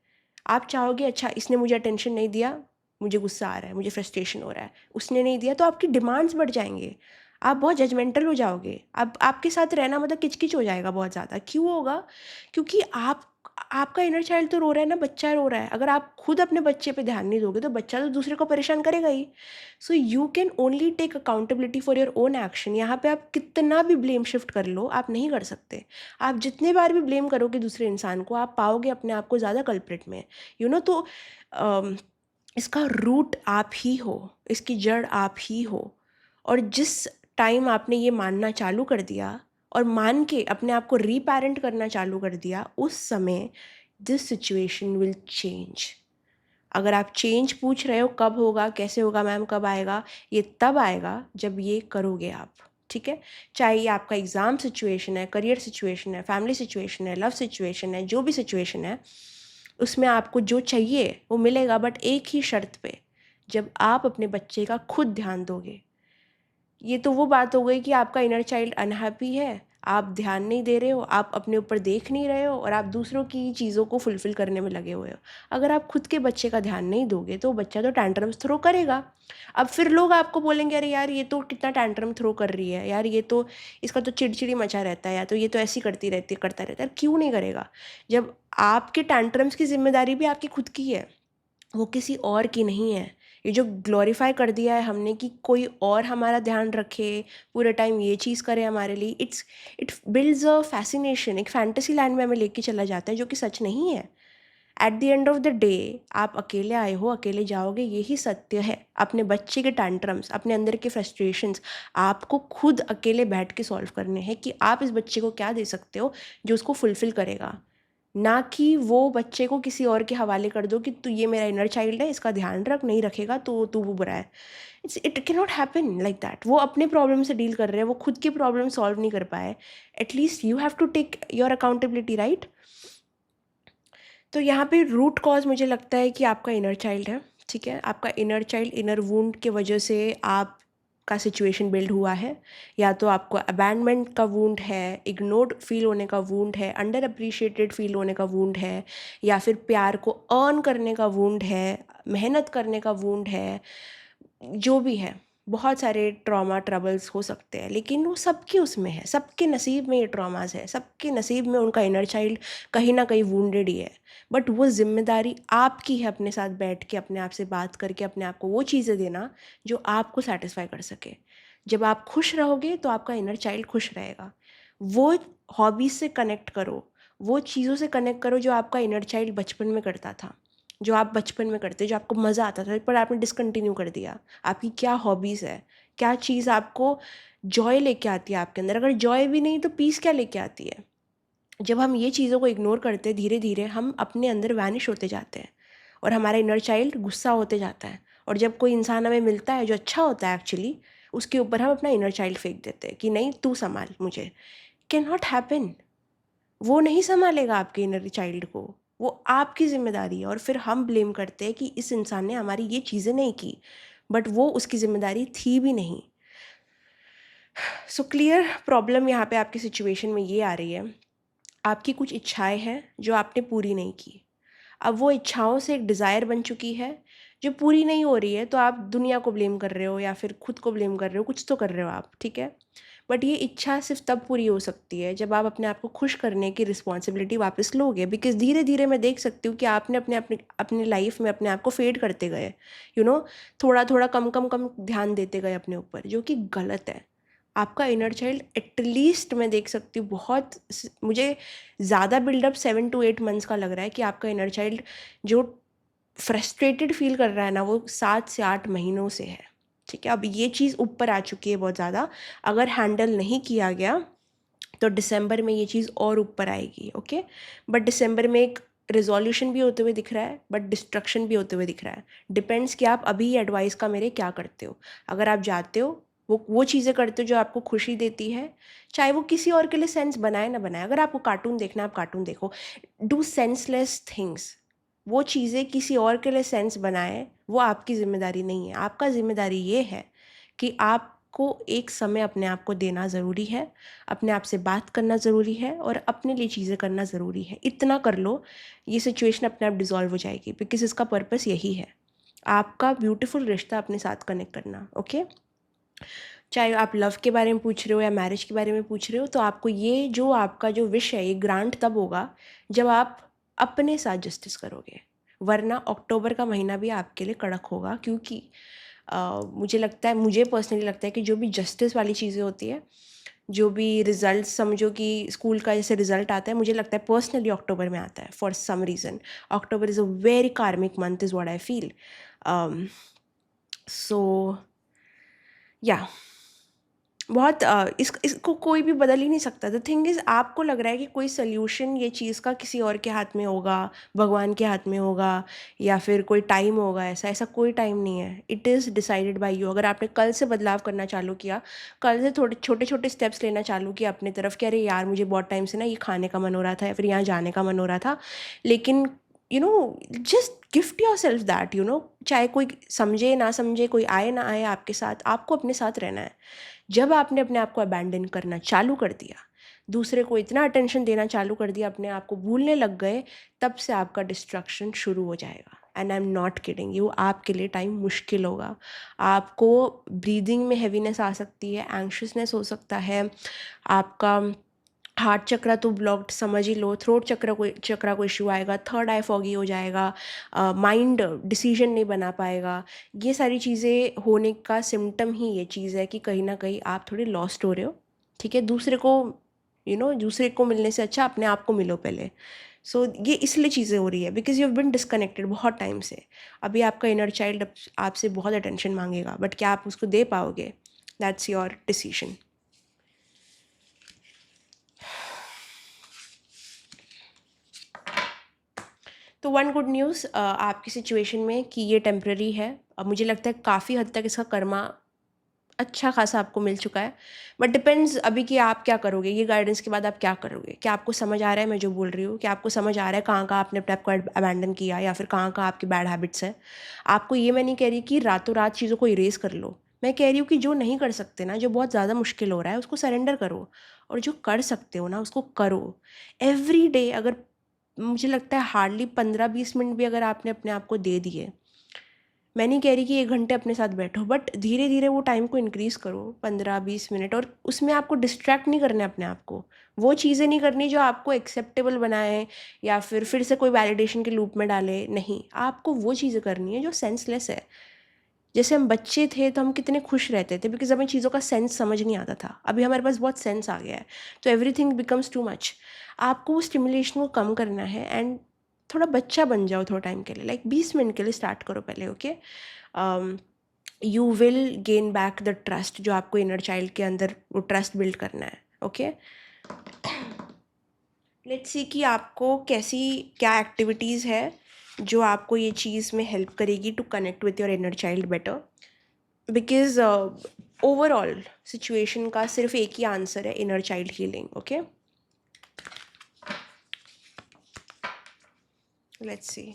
आप चाहोगे अच्छा इसने मुझे अटेंशन नहीं दिया, मुझे गुस्सा आ रहा है, मुझे फ्रस्ट्रेशन हो रहा है, उसने नहीं दिया, तो आपकी डिमांड्स बढ़ जाएंगे, आप बहुत जजमेंटल हो जाओगे, आप आपके साथ रहना मतलब किचकिच हो जाएगा बहुत ज़्यादा। क्यों होगा? क्योंकि आपका इनर चाइल्ड तो रो रहा है ना, बच्चा रो रहा है। अगर आप खुद अपने बच्चे पे ध्यान नहीं दोगे तो बच्चा तो दूसरे को परेशान करेगा ही। So you can only take accountability for your own action. यहाँ पे आप कितना भी ब्लेम शिफ्ट कर लो, आप नहीं कर सकते। आप जितने बार भी ब्लेम करोगे दूसरे इंसान को, आप पाओगे अपने आप को ज़्यादा कल्प्रिट में। तो अम, इसका रूट आप ही हो, इसकी जड़ आप ही हो। और जिस टाइम आपने ये मानना चालू कर दिया और मान के अपने आप को रीपेरेंट करना चालू कर दिया, उस समय दिस सिचुएशन विल चेंज। अगर आप चेंज पूछ रहे हो कब होगा, कैसे होगा मैम, कब आएगा, ये तब आएगा जब ये करोगे आप। ठीक है, चाहे ये आपका एग्ज़ाम सिचुएशन है, करियर सिचुएशन है, फैमिली सिचुएशन है, लव सिचुएशन है, जो भी सिचुएशन है, उसमें आपको जो चाहिए वो मिलेगा, बट एक ही शर्त पे, जब आप अपने बच्चे का खुद ध्यान दोगे। ये तो वो बात हो गई कि आपका इनर चाइल्ड अनहैप्पी है, आप ध्यान नहीं दे रहे हो, आप अपने ऊपर देख नहीं रहे हो, और आप दूसरों की चीज़ों को फुलफ़िल करने में लगे हुए हो। अगर आप खुद के बच्चे का ध्यान नहीं दोगे तो बच्चा तो टैंट्रम्स थ्रो करेगा। अब फिर लोग आपको बोलेंगे अरे यार ये तो कितना टैंट्रम थ्रो कर रही है यार, ये तो इसका तो चिड़चिड़ी मचा रहता है, या तो ये तो ऐसी करती रहती है, करता रहता है। क्यों नहीं करेगा? जब आपके टैंट्रम्स की ज़िम्मेदारी भी आपकी खुद की है, वो किसी और की नहीं है। ये जो ग्लोरीफाई कर दिया है हमने कि कोई और हमारा ध्यान रखे, पूरे टाइम ये चीज़ करे हमारे लिए, इट बिल्ड्स अ फैसिनेशन, एक फैंटेसी लैंड में हमें लेके चला जाता है जो कि सच नहीं है। At the end of the day आप अकेले आए हो, अकेले जाओगे, यही सत्य है। अपने बच्चे के टैंट्रम्स, अपने अंदर के फ्रस्ट्रेशंस आपको खुद अकेले बैठ के सॉल्व करने हैं कि आप इस बच्चे को क्या दे सकते हो जो उसको फुलफ़िल करेगा, ना कि वो बच्चे को किसी और के हवाले कर दो कि तू, ये मेरा इनर चाइल्ड है, इसका ध्यान रख, नहीं रखेगा तो तू वो बुरा है। It can not happen like that. वो अपने प्रॉब्लम से डील कर रहे हैं, वो खुद की प्रॉब्लम सॉल्व नहीं कर पाए। At least you have to take your accountability, right? तो यहाँ पे रूट कॉज मुझे लगता है कि आपका इनर चाइल्ड है। ठीक है, आपका इनर चाइल्ड, इनर वूंड के वजह से आप का सिचुएशन बिल्ड हुआ है। या तो आपको अबैंडमेंट का वूंड है, इग्नोर्ड फील होने का वूंड है, अंडर अप्रिशिएटेड फील होने का वूंड है, या फिर प्यार को अर्न करने का वूंड है, मेहनत करने का वूंड है, जो भी है। बहुत सारे ट्रॉमा ट्रबल्स हो सकते हैं, लेकिन वो सबके उसमें है, सबके नसीब में ये ट्रॉमास है, सबके नसीब में उनका इनर चाइल्ड कहीं ना कहीं वूंडेड ही है। बट वो जिम्मेदारी आपकी है, अपने साथ बैठ के, अपने आप से बात करके, अपने आप को वो चीज़ें देना जो आपको सेटिस्फाई कर सके। जब आप खुश रहोगे तो आपका इनर चाइल्ड खुश रहेगा। वो हॉबीज़ से कनेक्ट करो, वो चीज़ों से कनेक्ट करो जो आपका इनर चाइल्ड बचपन में करता था, जो आप बचपन में करते, जो आपको मज़ा आता था पर आपने डिसकंटिन्यू कर दिया। आपकी क्या हॉबीज़ है, क्या चीज़ आपको जॉय लेके आती है आपके अंदर? अगर जॉय भी नहीं तो पीस क्या लेके आती है? जब हम ये चीज़ों को इग्नोर करते हैं, धीरे धीरे हम अपने अंदर वैनिश होते जाते हैं और हमारा इनर चाइल्ड गुस्सा होते जाता है। और जब कोई इंसान हमें मिलता है जो अच्छा होता है एक्चुअली, उसके ऊपर हम अपना इनर चाइल्ड फेंक देते हैं कि नहीं तू संभाल मुझे। Can not happen. वो नहीं संभालेगा आपके इनर चाइल्ड को, वो आपकी जिम्मेदारी है। और फिर हम ब्लेम करते हैं कि इस इंसान ने हमारी ये चीज़ें नहीं की, बट वो उसकी जिम्मेदारी थी भी नहीं। सो क्लियर प्रॉब्लम यहाँ पे आपकी सिचुएशन में ये आ रही है, आपकी कुछ इच्छाएं हैं जो आपने पूरी नहीं की। अब वो इच्छाओं से एक डिज़ायर बन चुकी है जो पूरी नहीं हो रही है, तो आप दुनिया को ब्लेम कर रहे हो या फिर खुद को ब्लेम कर रहे हो, कुछ तो कर रहे हो आप, ठीक है। बट ये इच्छा सिर्फ तब पूरी हो सकती है जब आप अपने आप को खुश करने की रिस्पॉन्सिबिलिटी वापस लोगे। बिकॉज धीरे धीरे मैं देख सकती हूँ कि आपने अपने अपने अपने लाइफ में अपने आप को फेड करते गए, थोड़ा थोड़ा कम कम कम ध्यान देते गए अपने ऊपर, जो कि गलत है। आपका इनर चाइल्ड एटलीस्ट मैं देख सकती हूँ, मुझे ज़्यादा बिल्डअप 7 to 8 मंथ्स का लग रहा है कि आपका इनर चाइल्ड जो फ्रस्ट्रेटेड फील कर रहा है ना, वो 7 से 8 महीनों से है, ठीक है। अब ये चीज़ ऊपर आ चुकी है बहुत ज़्यादा। अगर हैंडल नहीं किया गया तो दिसंबर में ये चीज़ और ऊपर आएगी, ओके। बट दिसंबर में एक रिजोल्यूशन भी होते हुए दिख रहा है, बट डिस्ट्रक्शन भी होते हुए दिख रहा है। डिपेंड्स कि आप अभी एडवाइस का मेरे क्या करते हो। अगर आप जाते हो वो चीज़ें करते हो जो आपको खुशी देती है, चाहे वो किसी और के लिए सेंस बनाए ना बनाए। अगर आपको कार्टून देखना है आप कार्टून देखो, डू सेंसलेस थिंग्स। वो चीज़ें किसी और के लिए सेंस बनाए, वो आपकी जिम्मेदारी नहीं है। आपका जिम्मेदारी ये है कि आपको एक समय अपने आप को देना ज़रूरी है, अपने आप से बात करना ज़रूरी है और अपने लिए चीज़ें करना ज़रूरी है। इतना कर लो, ये सिचुएशन अपने आप डिज़ोल्व हो जाएगी। बिकॉज इसका पर्पस यही है, आपका ब्यूटीफुल रिश्ता अपने साथ कनेक्ट करना, ओके। चाहे आप लव के बारे में पूछ रहे हो या मैरिज के बारे में पूछ रहे हो, तो आपको ये जो आपका जो विश है, ये ग्रांट तब होगा जब आप अपने साथ जस्टिस करोगे। वरना अक्टूबर का महीना भी आपके लिए कड़क होगा, क्योंकि मुझे पर्सनली लगता है कि जो भी जस्टिस वाली चीज़ें होती है, जो भी रिजल्ट, समझो कि स्कूल का जैसे रिजल्ट आता है, मुझे लगता है पर्सनली अक्टूबर में आता है for some reason. October is a very karmic month is what I feel. So या बहुत इसको कोई भी बदल ही नहीं सकता। द थिंग इज़, आपको लग रहा है कि कोई सोल्यूशन ये चीज़ का किसी और के हाथ में होगा, भगवान के हाथ में होगा, या फिर कोई टाइम होगा। ऐसा ऐसा कोई टाइम नहीं है। It is decided by you. अगर आपने कल से बदलाव करना चालू किया, कल से थोड़े छोटे छोटे स्टेप्स लेना चालू किया अपनी तरफ कि अरे यार मुझे बहुत टाइम से ना ये खाने का मन हो रहा था या फिर यहाँ जाने का मन हो रहा था, लेकिन just gift your self that, चाहे कोई समझे ना समझे, कोई आए ना आए आपके साथ, आपको अपने साथ रहना है। जब आपने अपने आप को अबैंडन करना चालू कर दिया, दूसरे को इतना अटेंशन देना चालू कर दिया, अपने आप को भूलने लग गए, तब से आपका डिस्ट्रक्शन शुरू हो जाएगा। And I am not kidding you, आपके लिए टाइम मुश्किल होगा। आपको ब्रीदिंग में हैवीनेस आ सकती है, एंग्शियसनेस हो सकता है, आपका हार्ट चक्रा तो ब्लॉक्ड समझ ही लो, थ्रोट चक्रा को इशू आएगा, थर्ड आई फॉगी हो जाएगा, माइंड डिसीजन नहीं बना पाएगा। ये सारी चीज़ें होने का सिम्टम ही ये चीज़ है कि कहीं ना कहीं आप थोड़े लॉस्ट हो रहे हो, ठीक है। दूसरे को मिलने से अच्छा अपने आप को मिलो पहले। सो ये इसलिए चीज़ें हो रही है because you have been disconnected बहुत टाइम से। अभी आपका इनर चाइल्ड आपसे बहुत अटेंशन मांगेगा, बट क्या आप उसको दे पाओगे, दैट्स योर डिसीजन। तो वन गुड न्यूज़ आपकी सिचुएशन में कि ये टेम्प्रेरी है। अब मुझे लगता है काफ़ी हद तक इसका कर्मा अच्छा खासा आपको मिल चुका है, बट डिपेंड्स अभी कि आप क्या करोगे। ये गाइडेंस के बाद आप क्या करोगे? क्या आपको समझ आ रहा है मैं जो बोल रही हूँ? क्या आपको समझ आ रहा है कहाँ कहाँ आपने अपने आप को अबैंडन किया, या फिर कहाँ कहाँ आपकी बैड हैबिट्स है? आपको ये मैं नहीं कह रही कि रातों रात चीज़ों को इरेज कर लो। मैं कह रही हूँ कि जो नहीं कर सकते ना, जो बहुत ज़्यादा मुश्किल हो रहा है, उसको सरेंडर करो, और जो कर सकते हो ना उसको करो। एवरी डे अगर, मुझे लगता है हार्डली 15-20 मिनट भी अगर आपने अपने आप को दे दिए, मैं नहीं कह रही कि 1 घंटे अपने साथ बैठो, बट धीरे धीरे वो टाइम को इंक्रीज़ करो 15-20 मिनट। और उसमें आपको डिस्ट्रैक्ट नहीं करना है अपने आप को, वो चीज़ें नहीं करनी जो आपको एक्सेप्टेबल बनाए या फिर से कोई वैलिडेशन के लूप में डाले। नहीं, आपको वो चीज़ें करनी है जो सेंसलेस है। जैसे हम बच्चे थे तो हम कितने खुश रहते थे बिकॉज हमें चीज़ों का सेंस समझ नहीं आता था। अभी हमारे पास बहुत सेंस आ गया है, तो एवरीथिंग बिकम्स टू मच। आपको वो स्टिमुलेशन को कम करना है एंड थोड़ा बच्चा बन जाओ थोड़ा टाइम के लिए, लाइक 20 मिनट के लिए स्टार्ट करो पहले, okay. You will gain back the trust, जो आपको इनर चाइल्ड के अंदर वो ट्रस्ट बिल्ड करना है, ओके। लेट्स सी कि आपको कैसी क्या एक्टिविटीज़ है जो आपको ये चीज़ में हेल्प करेगी to connect with your inner child better, because overall situation का सिर्फ एक ही आंसर है, inner child healing. Okay, let's see.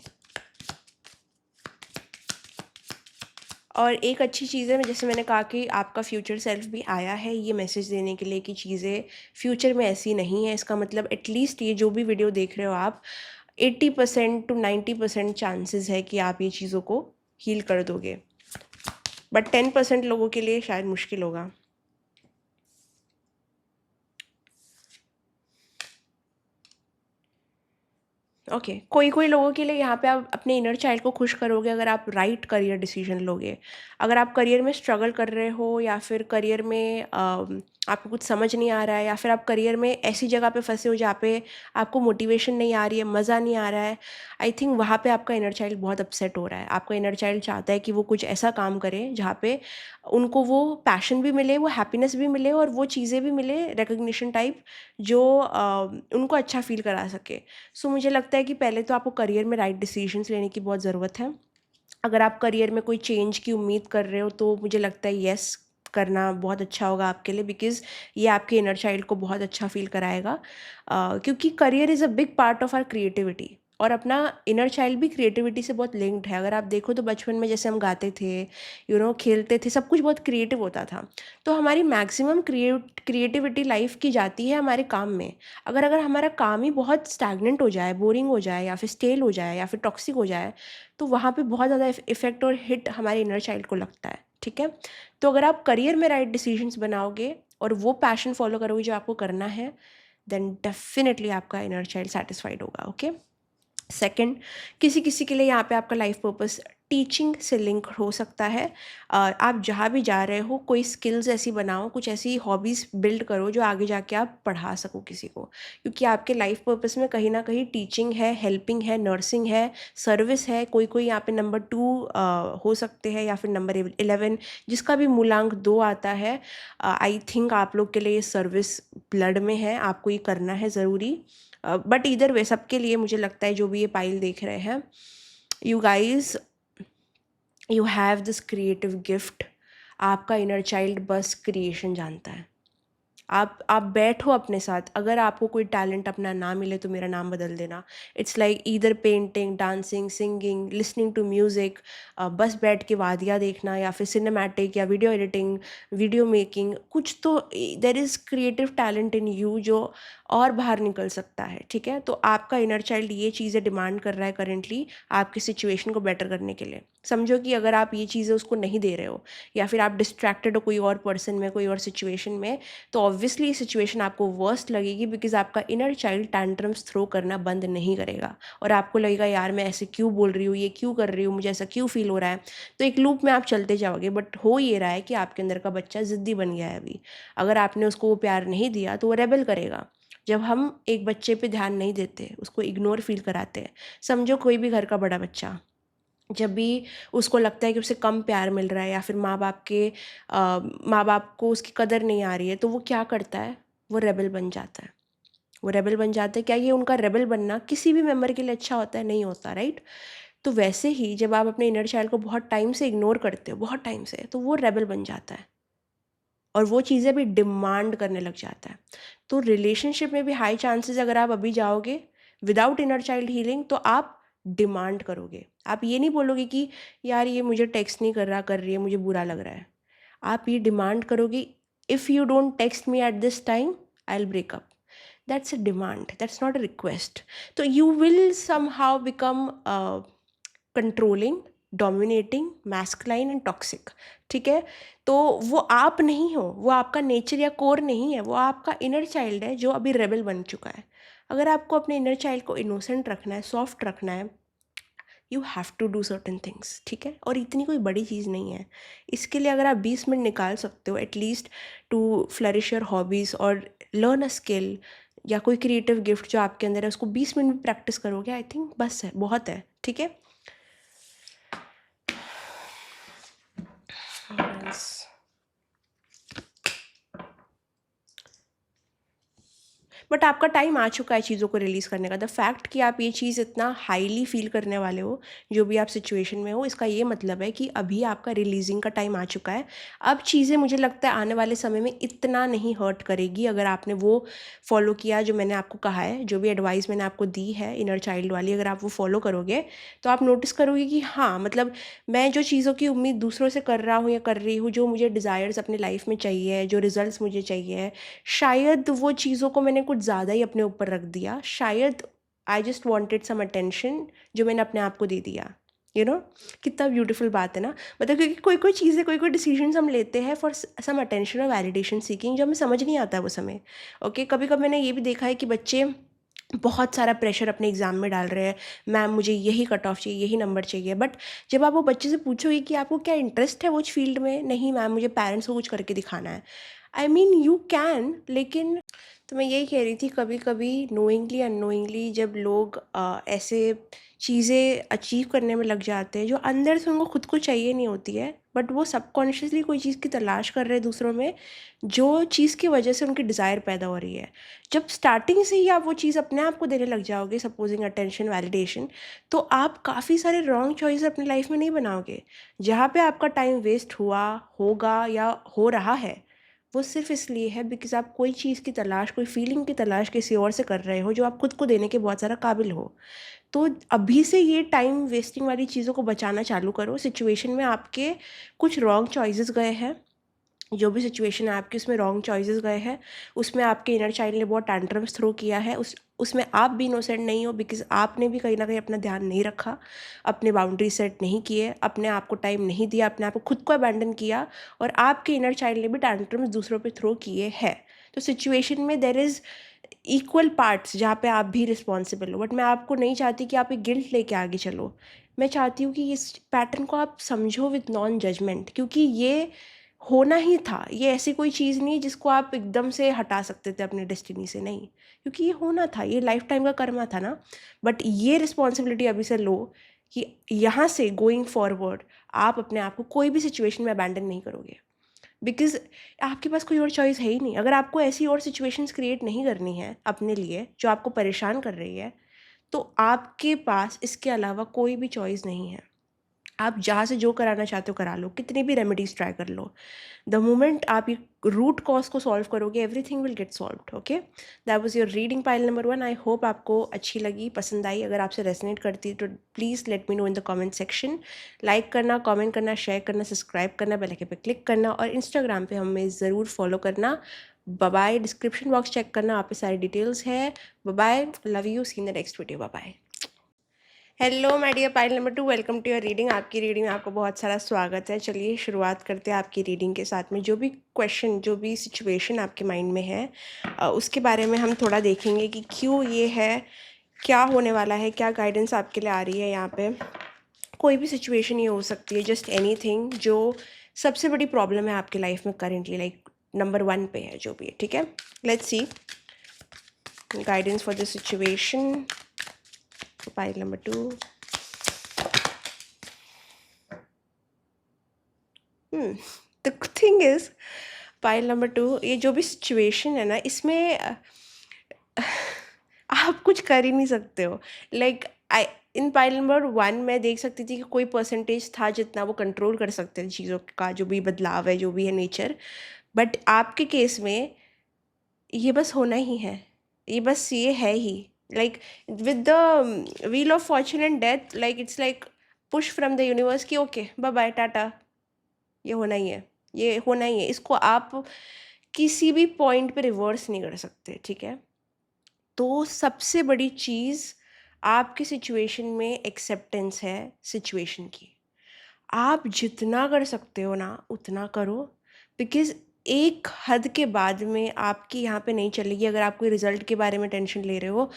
और एक अच्छी चीज़ है, जैसे मैंने कहा कि आपका फ्यूचर सेल्फ भी आया है ये मैसेज देने के लिए कि चीज़ें फ्यूचर में ऐसी नहीं है. इसका मतलब एटलीस्ट ये जो भी वीडियो देख रहे हो आप, 80% to 90% चांसेस है कि आप ये चीज़ों को हील कर दोगे, बट 10% लोगों के लिए शायद मुश्किल होगा. ओके, कोई कोई लोगों के लिए यहाँ पे आप अपने इनर चाइल्ड को खुश करोगे अगर आप राइट करियर डिसीजन लोगे. अगर आप करियर में स्ट्रगल कर रहे हो, या फिर करियर में आपको कुछ समझ नहीं आ रहा है, या फिर आप करियर में ऐसी जगह पे फंसे हो जहाँ पे आपको मोटिवेशन नहीं आ रही है, मज़ा नहीं आ रहा है, आई थिंक वहाँ पे आपका इनर चाइल्ड बहुत अपसेट हो रहा है. आपका इनर चाइल्ड चाहता है कि वो कुछ ऐसा काम करे जहाँ पे उनको वो पैशन भी मिले, वो हैप्पीनेस भी मिले, और वो चीज़ें भी मिले, रिकग्निशन टाइप, जो उनको अच्छा फील करा सके. सो मुझे लगता है कि पहले तो आपको करियर में राइट डिसीजंस लेने की बहुत ज़रूरत है. अगर आप करियर में कोई चेंज की उम्मीद कर रहे हो तो मुझे लगता है येस करना बहुत अच्छा होगा आपके लिए, बिकॉज़ ये आपके इनर चाइल्ड को बहुत अच्छा फील कराएगा. क्योंकि career is a big part of our creativity, और अपना इनर चाइल्ड भी क्रिएटिविटी से बहुत लिंक्ड है. अगर आप देखो तो बचपन में जैसे हम गाते थे, खेलते थे, सब कुछ बहुत क्रिएटिव होता था. तो हमारी मैक्सिमम क्रिएटिविटी लाइफ की जाती है हमारे काम में. अगर अगर हमारा काम ही बहुत स्टैग्नेंट हो जाए, बोरिंग हो जाए, या फिर स्टेल हो जाए, या फिर टॉक्सिक हो जाए, तो वहाँ पे बहुत ज़्यादा इफ़ेक्ट और हिट हमारे इनर चाइल्ड को लगता है. ठीक है, तो अगर आप करियर में राइट डिसीजंस बनाओगे और वो पैशन फॉलो करोगे जो आपको करना है, देन डेफिनेटली आपका इनर चाइल्ड सेटिस्फाइड होगा. ओके. सेकंड, किसी किसी के लिए यहाँ पे आपका लाइफ पर्पस टीचिंग से लिंक हो सकता है. आप जहाँ भी जा रहे हो कोई स्किल्स ऐसी बनाओ, कुछ ऐसी हॉबीज़ बिल्ड करो जो आगे जाके आप पढ़ा सको किसी को, क्योंकि आपके लाइफ पर्पस में कहीं ना कहीं टीचिंग है, हेल्पिंग है, नर्सिंग है, सर्विस है. कोई कोई यहाँ पे नंबर 2 हो सकते हैं, या फिर नंबर 11, जिसका भी मूलांक 2 आता है. आई थिंक आप लोग के लिए सर्विस ब्लड में है, आपको ये करना है ज़रूरी. बट इधर वे सबके लिए मुझे लगता है जो भी ये पाइल देख रहे हैं, you guys, you have this creative gift. आपका इनर चाइल्ड बस क्रिएशन जानता है. आप बैठो अपने साथ. अगर आपको कोई टैलेंट अपना ना मिले तो मेरा नाम बदल देना. It's like either painting, dancing, singing, listening to music, बस बैठ के वादियाँ देखना, या फिर सिनेमैटिक या वीडियो एडिटिंग, वीडियो मेकिंग, कुछ तो there is creative talent in you जो और बाहर निकल सकता है. ठीक है, तो आपका इनर चाइल्ड ये चीज़ें डिमांड कर रहा है करेंटली आपकी सिचुएशन को बेटर करने के लिए. समझो कि अगर आप ये चीज़ें उसको नहीं दे रहे हो, या फिर आप डिस्ट्रैक्टेड हो कोई और पर्सन में, कोई और सिचुएशन में, तो ऑब्वियसली ये सिचुएशन आपको वर्स्ट लगेगी, बिकॉज आपका इनर चाइल्ड टैंट्रम्स थ्रो करना बंद नहीं करेगा, और आपको लगेगा यार मैं ऐसे क्यों बोल रही हूँ, ये क्यों कर रही हूँ, मुझे ऐसा क्यों फील हो रहा है. तो एक लूप में आप चलते जाओगे. बट हो ये रहा है कि आपके अंदर का बच्चा ज़िद्दी बन गया है अभी. अगर आपने उसको वो प्यार नहीं दिया तो वो रेबल करेगा. जब हम एक बच्चे पे ध्यान नहीं देते, उसको इग्नोर फील कराते हैं, समझो कोई भी घर का बड़ा बच्चा, जब भी उसको लगता है कि उसे कम प्यार मिल रहा है, या फिर माँ बाप को उसकी कदर नहीं आ रही है, तो वो क्या करता है, वो रेबल बन जाता है. वो रेबल बन जाता है. क्या ये उनका रेबल बनना किसी भी मेंबर के लिए अच्छा होता है? नहीं होता, राइट. तो वैसे ही जब आप अपने इनर चाइल्ड को बहुत टाइम से इग्नोर करते हो, बहुत टाइम से, तो वो रेबल बन जाता है, और वो चीज़ें भी डिमांड करने लग जाता है. तो रिलेशनशिप में भी हाई चांसेस, अगर आप अभी जाओगे विदाउट इनर चाइल्ड हीलिंग, तो आप डिमांड करोगे. आप ये नहीं बोलोगे कि यार ये मुझे टेक्स्ट नहीं कर रहा, कर रही है, मुझे बुरा लग रहा है. आप ये डिमांड करोगे, if you don't text me at this time I will break up. That's a demand, that's not a request. तो you will somehow become controlling, dominating, masculine and toxic. ठीक है, तो वो आप नहीं हो, वो आपका नेचर या कोर नहीं है, वो आपका इनर चाइल्ड है जो अभी रेबल बन चुका है. अगर आपको अपने इनर चाइल्ड को इनोसेंट रखना है, सॉफ्ट रखना है, you have to do certain things. ठीक है, और इतनी कोई बड़ी चीज़ नहीं है. इसके लिए अगर आप 20 मिनट निकाल सकते हो at least to flourish your hobbies और लर्न अ स्किल, या कोई क्रिएटिव गिफ्ट जो आपके अंदर है, उसको 20 मिनट में प्रैक्टिस करोगे, आई थिंक बस है, बहुत है. ठीक है. बट आपका टाइम आ चुका है चीज़ों को रिलीज़ करने का। द फैक्ट कि आप ये चीज़ इतना हाईली फील करने वाले हो, जो भी आप सिचुएशन में हो, इसका ये मतलब है कि अभी आपका रिलीजिंग का टाइम आ चुका है। अब चीज़ें मुझे लगता है आने वाले समय में इतना नहीं हर्ट करेगी अगर आपने वो फॉलो किया जो मैंने आपको कहा है, जो भी एडवाइस मैंने आपको दी है इनर चाइल्ड वाली, अगर आप वो फॉलो करोगे तो आप नोटिस करोगे कि हाँ, मतलब मैं जो चीज़ों की उम्मीद दूसरों से कर रहा हूँ या कर रही हूँ, जो मुझे डिज़ायर्स अपनी लाइफ में चाहिए, जो रिजल्ट्स मुझे चाहिए, शायद वो चीज़ों को मैंने कुछ ज़्यादा ही अपने ऊपर रख दिया। शायद I just wanted some attention जो मैंने अपने आप को दे दिया। कितना ब्यूटीफुल बात है ना। मतलब क्योंकि कोई कोई चीज़ें, कोई कोई डिसीजंस हम लेते हैं फॉर सम अटेंशन और वैलिडेशन सीकिंग, जो हमें समझ नहीं आता है वो समय। ओके, कभी कभी मैंने ये भी देखा है कि बच्चे बहुत सारा प्रेशर अपने एग्ज़ाम में डाल रहे हैं। मैम मुझे यही कट ऑफ चाहिए, यही नंबर चाहिए। बट जब आप वो बच्चे से पूछोगे कि आपको क्या इंटरेस्ट है वो उस फील्ड में, नहीं मैम मुझे पेरेंट्स को कुछ करके दिखाना है। आई मीन यू कैन, लेकिन तो मैं यही कह रही थी, कभी कभी नोइंगली अननोइंगली जब लोग ऐसे चीज़ें अचीव करने में लग जाते हैं जो अंदर से उनको खुद को चाहिए नहीं होती है, बट वो सबकॉन्शियसली कोई चीज़ की तलाश कर रहे हैं दूसरों में, जो चीज़ की वजह से उनकी डिज़ायर पैदा हो रही है। जब स्टार्टिंग से ही आप वो चीज़ अपने आप को देने लग जाओगे, सपोजिंग अटेंशन वैलिडेशन, तो आप काफ़ी सारे रॉन्ग चॉइस अपनी लाइफ में नहीं बनाओगे। जहाँ पे आपका टाइम वेस्ट हुआ होगा या हो रहा है, वो सिर्फ इसलिए है बिकॉज़ आप कोई चीज़ की तलाश, कोई फीलिंग की तलाश किसी और से कर रहे हो जो आप खुद को देने के बहुत ज़्यादा काबिल हो। तो अभी से ये टाइम वेस्टिंग वाली चीज़ों को बचाना चालू करो। सिचुएशन में आपके कुछ रॉन्ग चॉइसेस गए हैं, जो भी सिचुएशन है आपकी उसमें रॉन्ग चॉइसेस गए हैं, उसमें आपके इनर चाइल्ड ने बहुत टैंट्रम्स थ्रो किया है, उसमें आप भी इनोसेंट नहीं हो बिकॉज़ आपने भी कहीं ना कहीं अपना ध्यान नहीं रखा, अपने बाउंड्री सेट नहीं किए, अपने आप को टाइम नहीं दिया, अपने आप को खुद को अबैंडन किया, और आपके इनर चाइल्ड ने भी टैंट्रम्स दूसरों पे थ्रो किए हैं। तो सिचुएशन में देर इज़ इक्वल पार्ट्स जहाँ पे आप भी रिस्पॉन्सिबल हो, बट मैं आपको नहीं चाहती कि आप एक गिल्ट लेके आगे चलो। मैं चाहती हूँ कि इस पैटर्न को आप समझो विथ नॉन जजमेंट, क्योंकि ये होना ही था। ये ऐसी कोई चीज़ नहीं है जिसको आप एकदम से हटा सकते थे अपने डेस्टिनी से, नहीं, क्योंकि ये होना था, ये लाइफ टाइम का कर्मा था ना। बट ये रिस्पॉन्सिबिलिटी अभी से लो कि यहाँ से गोइंग फॉरवर्ड आप अपने आप को कोई भी सिचुएशन में अबैंडन नहीं करोगे, बिकॉज़ आपके पास कोई और चॉइस है ही नहीं। अगर आपको ऐसी और सिचुएशंस क्रिएट नहीं करनी है अपने लिए जो आपको परेशान कर रही है, तो आपके पास इसके अलावा कोई भी चॉइस नहीं है। आप जहाँ से जो कराना चाहते हो करा लो, कितनी भी रेमेडीज़ ट्राई कर लो। द मोमेंट आप ये रूट कॉज को सॉल्व करोगे, everything will get solved. Okay, that was your reading pile number 1। I hope आपको अच्छी लगी, पसंद आई। अगर आपसे रेजोनेट करती है तो please let me know in the comment section. Like करना, कमेंट करना, शेयर करना, सब्सक्राइब करना, बेल आइकन पे क्लिक करना, और इंस्टाग्राम पे हमें ज़रूर फॉलो करना। बाय, डिस्क्रिप्शन बॉक्स चेक करना, वहाँ पे सारी डिटेल्स है। Bye, love you, see in the next video, bye. Hello my dear pile number 2, welcome to your reading. आपकी रीडिंग में आपको बहुत सारा स्वागत है। चलिए शुरुआत करते हैं आपकी रीडिंग के साथ में। जो भी क्वेश्चन, जो भी सिचुएशन आपके माइंड में है, उसके बारे में हम थोड़ा देखेंगे कि क्यों ये है, क्या होने वाला है, क्या गाइडेंस आपके लिए आ रही है यहाँ पे। कोई भी सिचुएशन ये हो सकती है, जस्ट एनीथिंग जो सबसे बड़ी प्रॉब्लम है आपकी लाइफ में करेंटली, लाइक नंबर 1 पे है जो भी है, ठीक है। Let's C guidance for this situation, pile number 2। The thing is, pile number 2, ये जो भी सिचुएशन है ना, इसमें आप कुछ कर ही नहीं सकते हो। Like I, in pile number 1 मैं देख सकती थी कि कोई परसेंटेज था जितना वो कंट्रोल कर सकते थे चीज़ों का, जो भी बदलाव है, जो भी है नेचर। बट आपके केस में ये बस होना ही है, ये बस ये है ही। Like with the wheel of fortune and death, like it's like push from the universe कि ओके बाय बाय टाटा, ये होना ही है, ये होना ही है। इसको आप किसी भी पॉइंट पे रिवर्स नहीं कर सकते, ठीक है। तो सबसे बड़ी चीज़ आपकी सिचुएशन में एक्सेप्टेंस है सिचुएशन की। आप जितना कर सकते हो ना उतना करो, बिकॉज़ एक हद के बाद में आपकी यहाँ पे नहीं चलेगी। अगर आप कोई रिज़ल्ट के बारे में टेंशन ले रहे हो,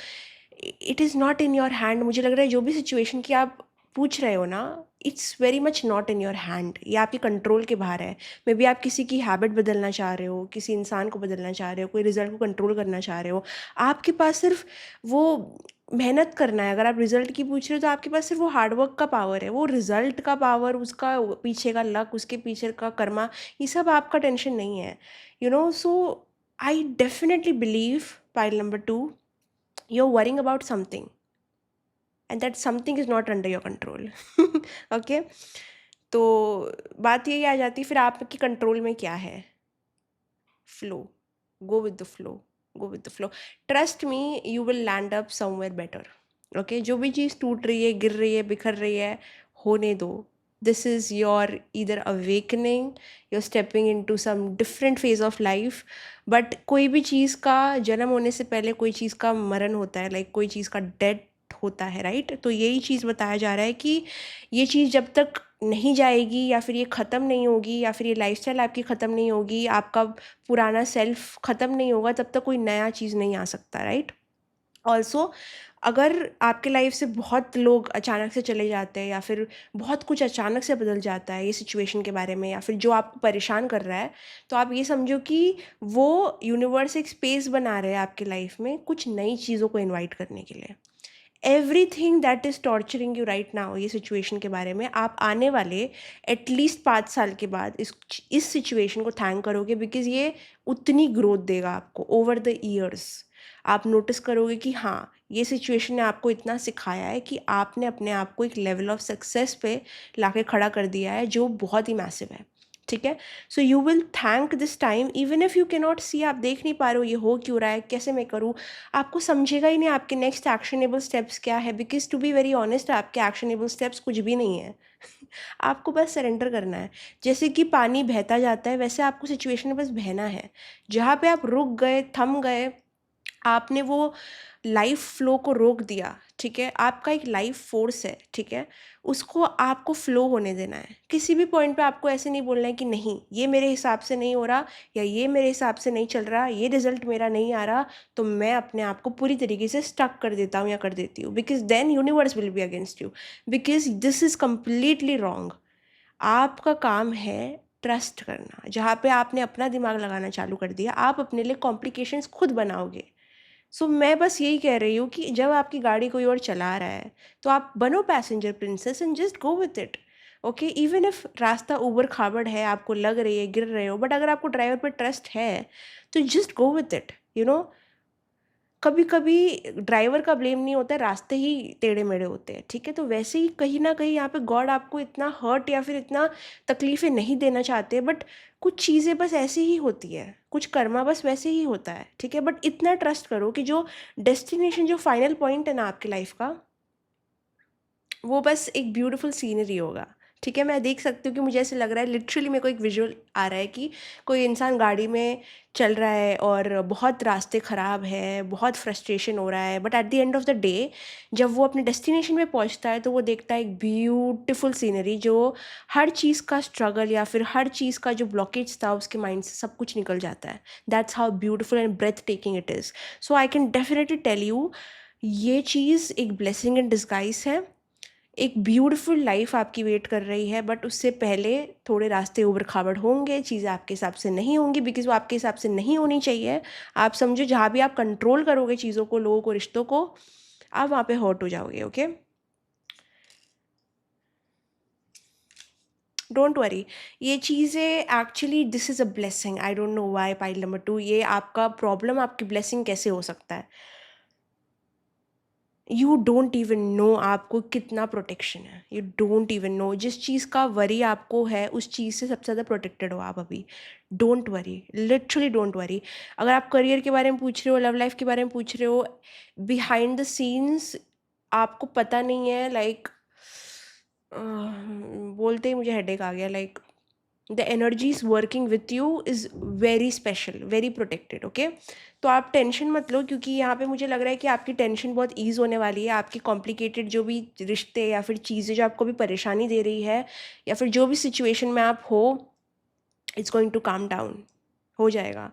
it is not in your hand. मुझे लग रहा है जो भी सिचुएशन की आप पूछ रहे हो ना, it's very much not in your hand. ये आपके कंट्रोल के बाहर है। मे बी आप किसी की हैबिट बदलना चाह रहे हो, किसी इंसान को बदलना चाह रहे हो, कोई रिज़ल्ट को कंट्रोल करना चाह रहे हो। आपके पास सिर्फ वो मेहनत करना है। अगर आप रिज़ल्ट की पूछ रहे हो तो आपके पास सिर्फ वो हार्डवर्क का पावर है। वो रिज़ल्ट का पावर, उसका पीछे का लक, उसके पीछे का कर्मा, ये सब आपका टेंशन नहीं है। सो I definitely believe, pile number 2, you're worrying about something and that something is not under your control. Okay, तो बात यही आ जाती है फिर आपके कंट्रोल में क्या है. Flow, go with the flow, go with the flow. Trust me, you will land up somewhere better. Okay, जो भी चीज़ टूट रही है, गिर रही है, बिखर रही है, होने दो. This is your either awakening, you're stepping into some different phase of life. But कोई भी चीज़ का जन्म होने से पहले कोई चीज़ का मरण होता है, लाइक कोई चीज़ का डेथ होता है, राइट? तो यही चीज़ बताया जा रहा है कि ये चीज़ जब तक नहीं जाएगी या फिर ये ख़त्म नहीं होगी या फिर ये लाइफस्टाइल आपकी ख़त्म नहीं होगी, आपका पुराना सेल्फ ख़त्म नहीं होगा, तब तक कोई नया चीज़ नहीं आ सकता, राइट? ऑल्सो अगर आपके लाइफ से बहुत लोग अचानक से चले जाते हैं या फिर बहुत कुछ अचानक से बदल जाता है ये सिचुएशन के बारे में या फिर जो आपको परेशान कर रहा है, तो आप ये समझो कि वो यूनिवर्स एक स्पेस बना रहे हैं आपके लाइफ में कुछ नई चीज़ों को इनवाइट करने के लिए. Everything that is torturing you right now, ये सिचुएशन के बारे में आप आने वाले एटलीस्ट 5 साल के बाद इस सिचुएशन को थैंक करोगे, बिकॉज ये उतनी ग्रोथ देगा आपको ओवर द ईयर्स. आप नोटिस करोगे कि हाँ, ये सिचुएशन ने आपको इतना सिखाया है कि आपने अपने आप को एक लेवल ऑफ सक्सेस पे लाके खड़ा कर दिया है जो बहुत ही मैसिव है. ठीक है, so you will thank this time even if you can not see, आप देख नहीं पा रहे हो ये हो क्यों रहा है, कैसे मैं करूँ, आपको समझेगा ही नहीं आपके नेक्स्ट एक्शनेबल स्टेप्स क्या है, because to be very honest आपके एक्शनेबल स्टेप्स कुछ भी नहीं है. आपको बस सरेंडर करना है. जैसे कि पानी बहता जाता है वैसे आपको सिचुएशन में बस बहना है. जहाँ पे आप रुक गए, थम गए, आपने वो लाइफ फ्लो को रोक दिया, ठीक है? आपका एक लाइफ फोर्स है, ठीक है? उसको आपको फ्लो होने देना है. किसी भी पॉइंट पे आपको ऐसे नहीं बोलना है कि नहीं, ये मेरे हिसाब से नहीं हो रहा या ये मेरे हिसाब से नहीं चल रहा, ये रिज़ल्ट मेरा नहीं आ रहा, तो मैं अपने आप को पूरी तरीके से स्टक कर देता हूँ या कर देती हूँ, because then universe will be against you, because this is completely wrong. आपका काम है ट्रस्ट करना. जहाँ पे आपने अपना दिमाग लगाना चालू कर दिया, आप अपने लिए कॉम्प्लिकेशंस खुद बनाओगे. सो मैं बस यही कह रही हूँ कि जब आपकी गाड़ी कोई और चला रहा है, तो आप बनो passenger princess and just go with it. Okay, even if रास्ता ऊबड़ खाबड़ है, आपको लग रही है, गिर रहे हो, बट अगर आपको ड्राइवर पे ट्रस्ट है, तो just go with it, you know. कभी कभी ड्राइवर का ब्लेम नहीं होता है, रास्ते ही टेढ़े मेढ़े होते हैं, ठीक है? तो वैसे ही कहीं ना कहीं यहाँ पे गॉड आपको इतना हर्ट या फिर इतना तकलीफ़ें नहीं देना चाहते, बट कुछ चीज़ें बस ऐसी ही होती है, कुछ कर्मा बस वैसे ही होता है, ठीक है? बट इतना ट्रस्ट करो कि जो डेस्टिनेशन, जो फाइनल पॉइंट है ना आपकी लाइफ का, वो बस एक ब्यूटीफुल सीनरी होगा, ठीक है? मैं देख सकती हूँ कि मुझे ऐसे लग रहा है, लिटरली मेरे को एक विजुअल आ रहा है कि कोई इंसान गाड़ी में चल रहा है और बहुत रास्ते ख़राब है, बहुत फ्रस्ट्रेशन हो रहा है, but at the end of the day जब वो अपने डेस्टिनेशन पे पहुँचता है तो वो देखता है एक ब्यूटीफुल सीनरी, जो हर चीज़ का स्ट्रगल या फिर हर चीज़ का जो ब्लॉकेज था उसके माइंड से सब कुछ निकल जाता है. That's how beautiful and breathtaking it is. So I can definitely tell you, ये चीज़ एक ब्लेसिंग इन डिस्गाइज है. एक ब्यूटीफुल लाइफ आपकी वेट कर रही है, बट उससे पहले थोड़े रास्ते ऊबड़ खाबड़ होंगे, चीज़ें आपके हिसाब से नहीं होंगी, बिकॉज वो आपके हिसाब से नहीं होनी चाहिए. आप समझो, जहाँ भी आप कंट्रोल करोगे चीज़ों को, लोगों को, रिश्तों को, आप वहाँ पे हर्ट हो जाओगे. Okay, don't worry. ये चीज़ें actually this is a blessing. I don't know why, pile number 2, ये आपका प्रॉब्लम आपकी ब्लेसिंग कैसे हो सकता है? यू डोंट इवन नो आपको कितना प्रोटेक्शन है. यू डोंट इवन नो, जिस चीज़ का वरी आपको है उस चीज़ से सबसे ज़्यादा प्रोटेक्टेड हो आप अभी. Don't worry, literally don't worry. अगर आप करियर के बारे में पूछ रहे हो, लव लाइफ के बारे में पूछ रहे हो, बिहाइंड द सीन्स आपको पता नहीं है, लाइक बोलते ही मुझे हेडेक आ गया. Like the energies working with you is very special, very protected. Okay, तो आप टेंशन मत लो, क्योंकि यहाँ पे मुझे लग रहा है कि आपकी टेंशन बहुत ईज़ होने वाली है. आपकी कॉम्प्लिकेटेड जो भी रिश्ते या फिर चीज़ें जो आपको भी परेशानी दे रही है, या फिर जो भी सिचुएशन में आप हो, it's going to come down, हो जाएगा.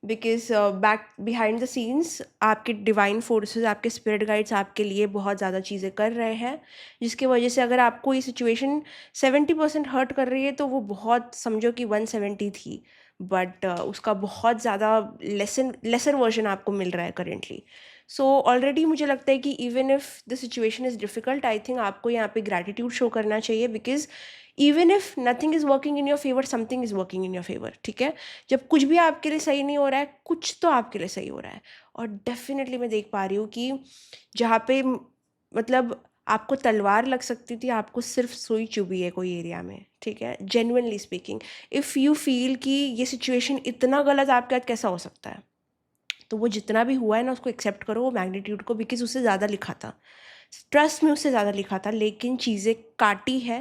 Because back behind the scenes आपके डिवाइन फोर्सेस, आपके स्पिरिट गाइड्स आपके लिए बहुत ज़्यादा चीज़ें कर रहे हैं, जिसकी वजह से अगर आपको ये सिचुएशन 70% हर्ट कर रही है, तो वो बहुत समझो कि 170 थी, बट उसका बहुत ज़्यादा लेसर वर्जन आपको मिल रहा है करेंटली. सो ऑलरेडी मुझे लगता है कि even if the situation is difficult, I think आपको यहाँ पे ग्रैटिट्यूड शो करना चाहिए, because even if nothing is working in your favour, something is working in your favour, ठीक है। जब कुछ भी आपके लिए सही नहीं हो रहा है, कुछ तो आपके लिए सही हो रहा है। और डेफिनेटली मैं देख पा रही हूँ कि जहाँ पे मतलब आपको तलवार लग सकती थी, आपको सिर्फ सुई चुभी है कोई एरिया में, ठीक है। Genuinely speaking, if you feel कि ये सिचुएशन इतना गलत आपके साथ कैसा हो सकता है, तो वो जितना भी हुआ है ना, उसको एक्सेप्ट करो, वो मैग्नीट्यूड को, बिकॉज उससे ज़्यादा लिखा था, ट्रस्ट में उससे ज़्यादा लिखा था, लेकिन चीज़ें काटी है,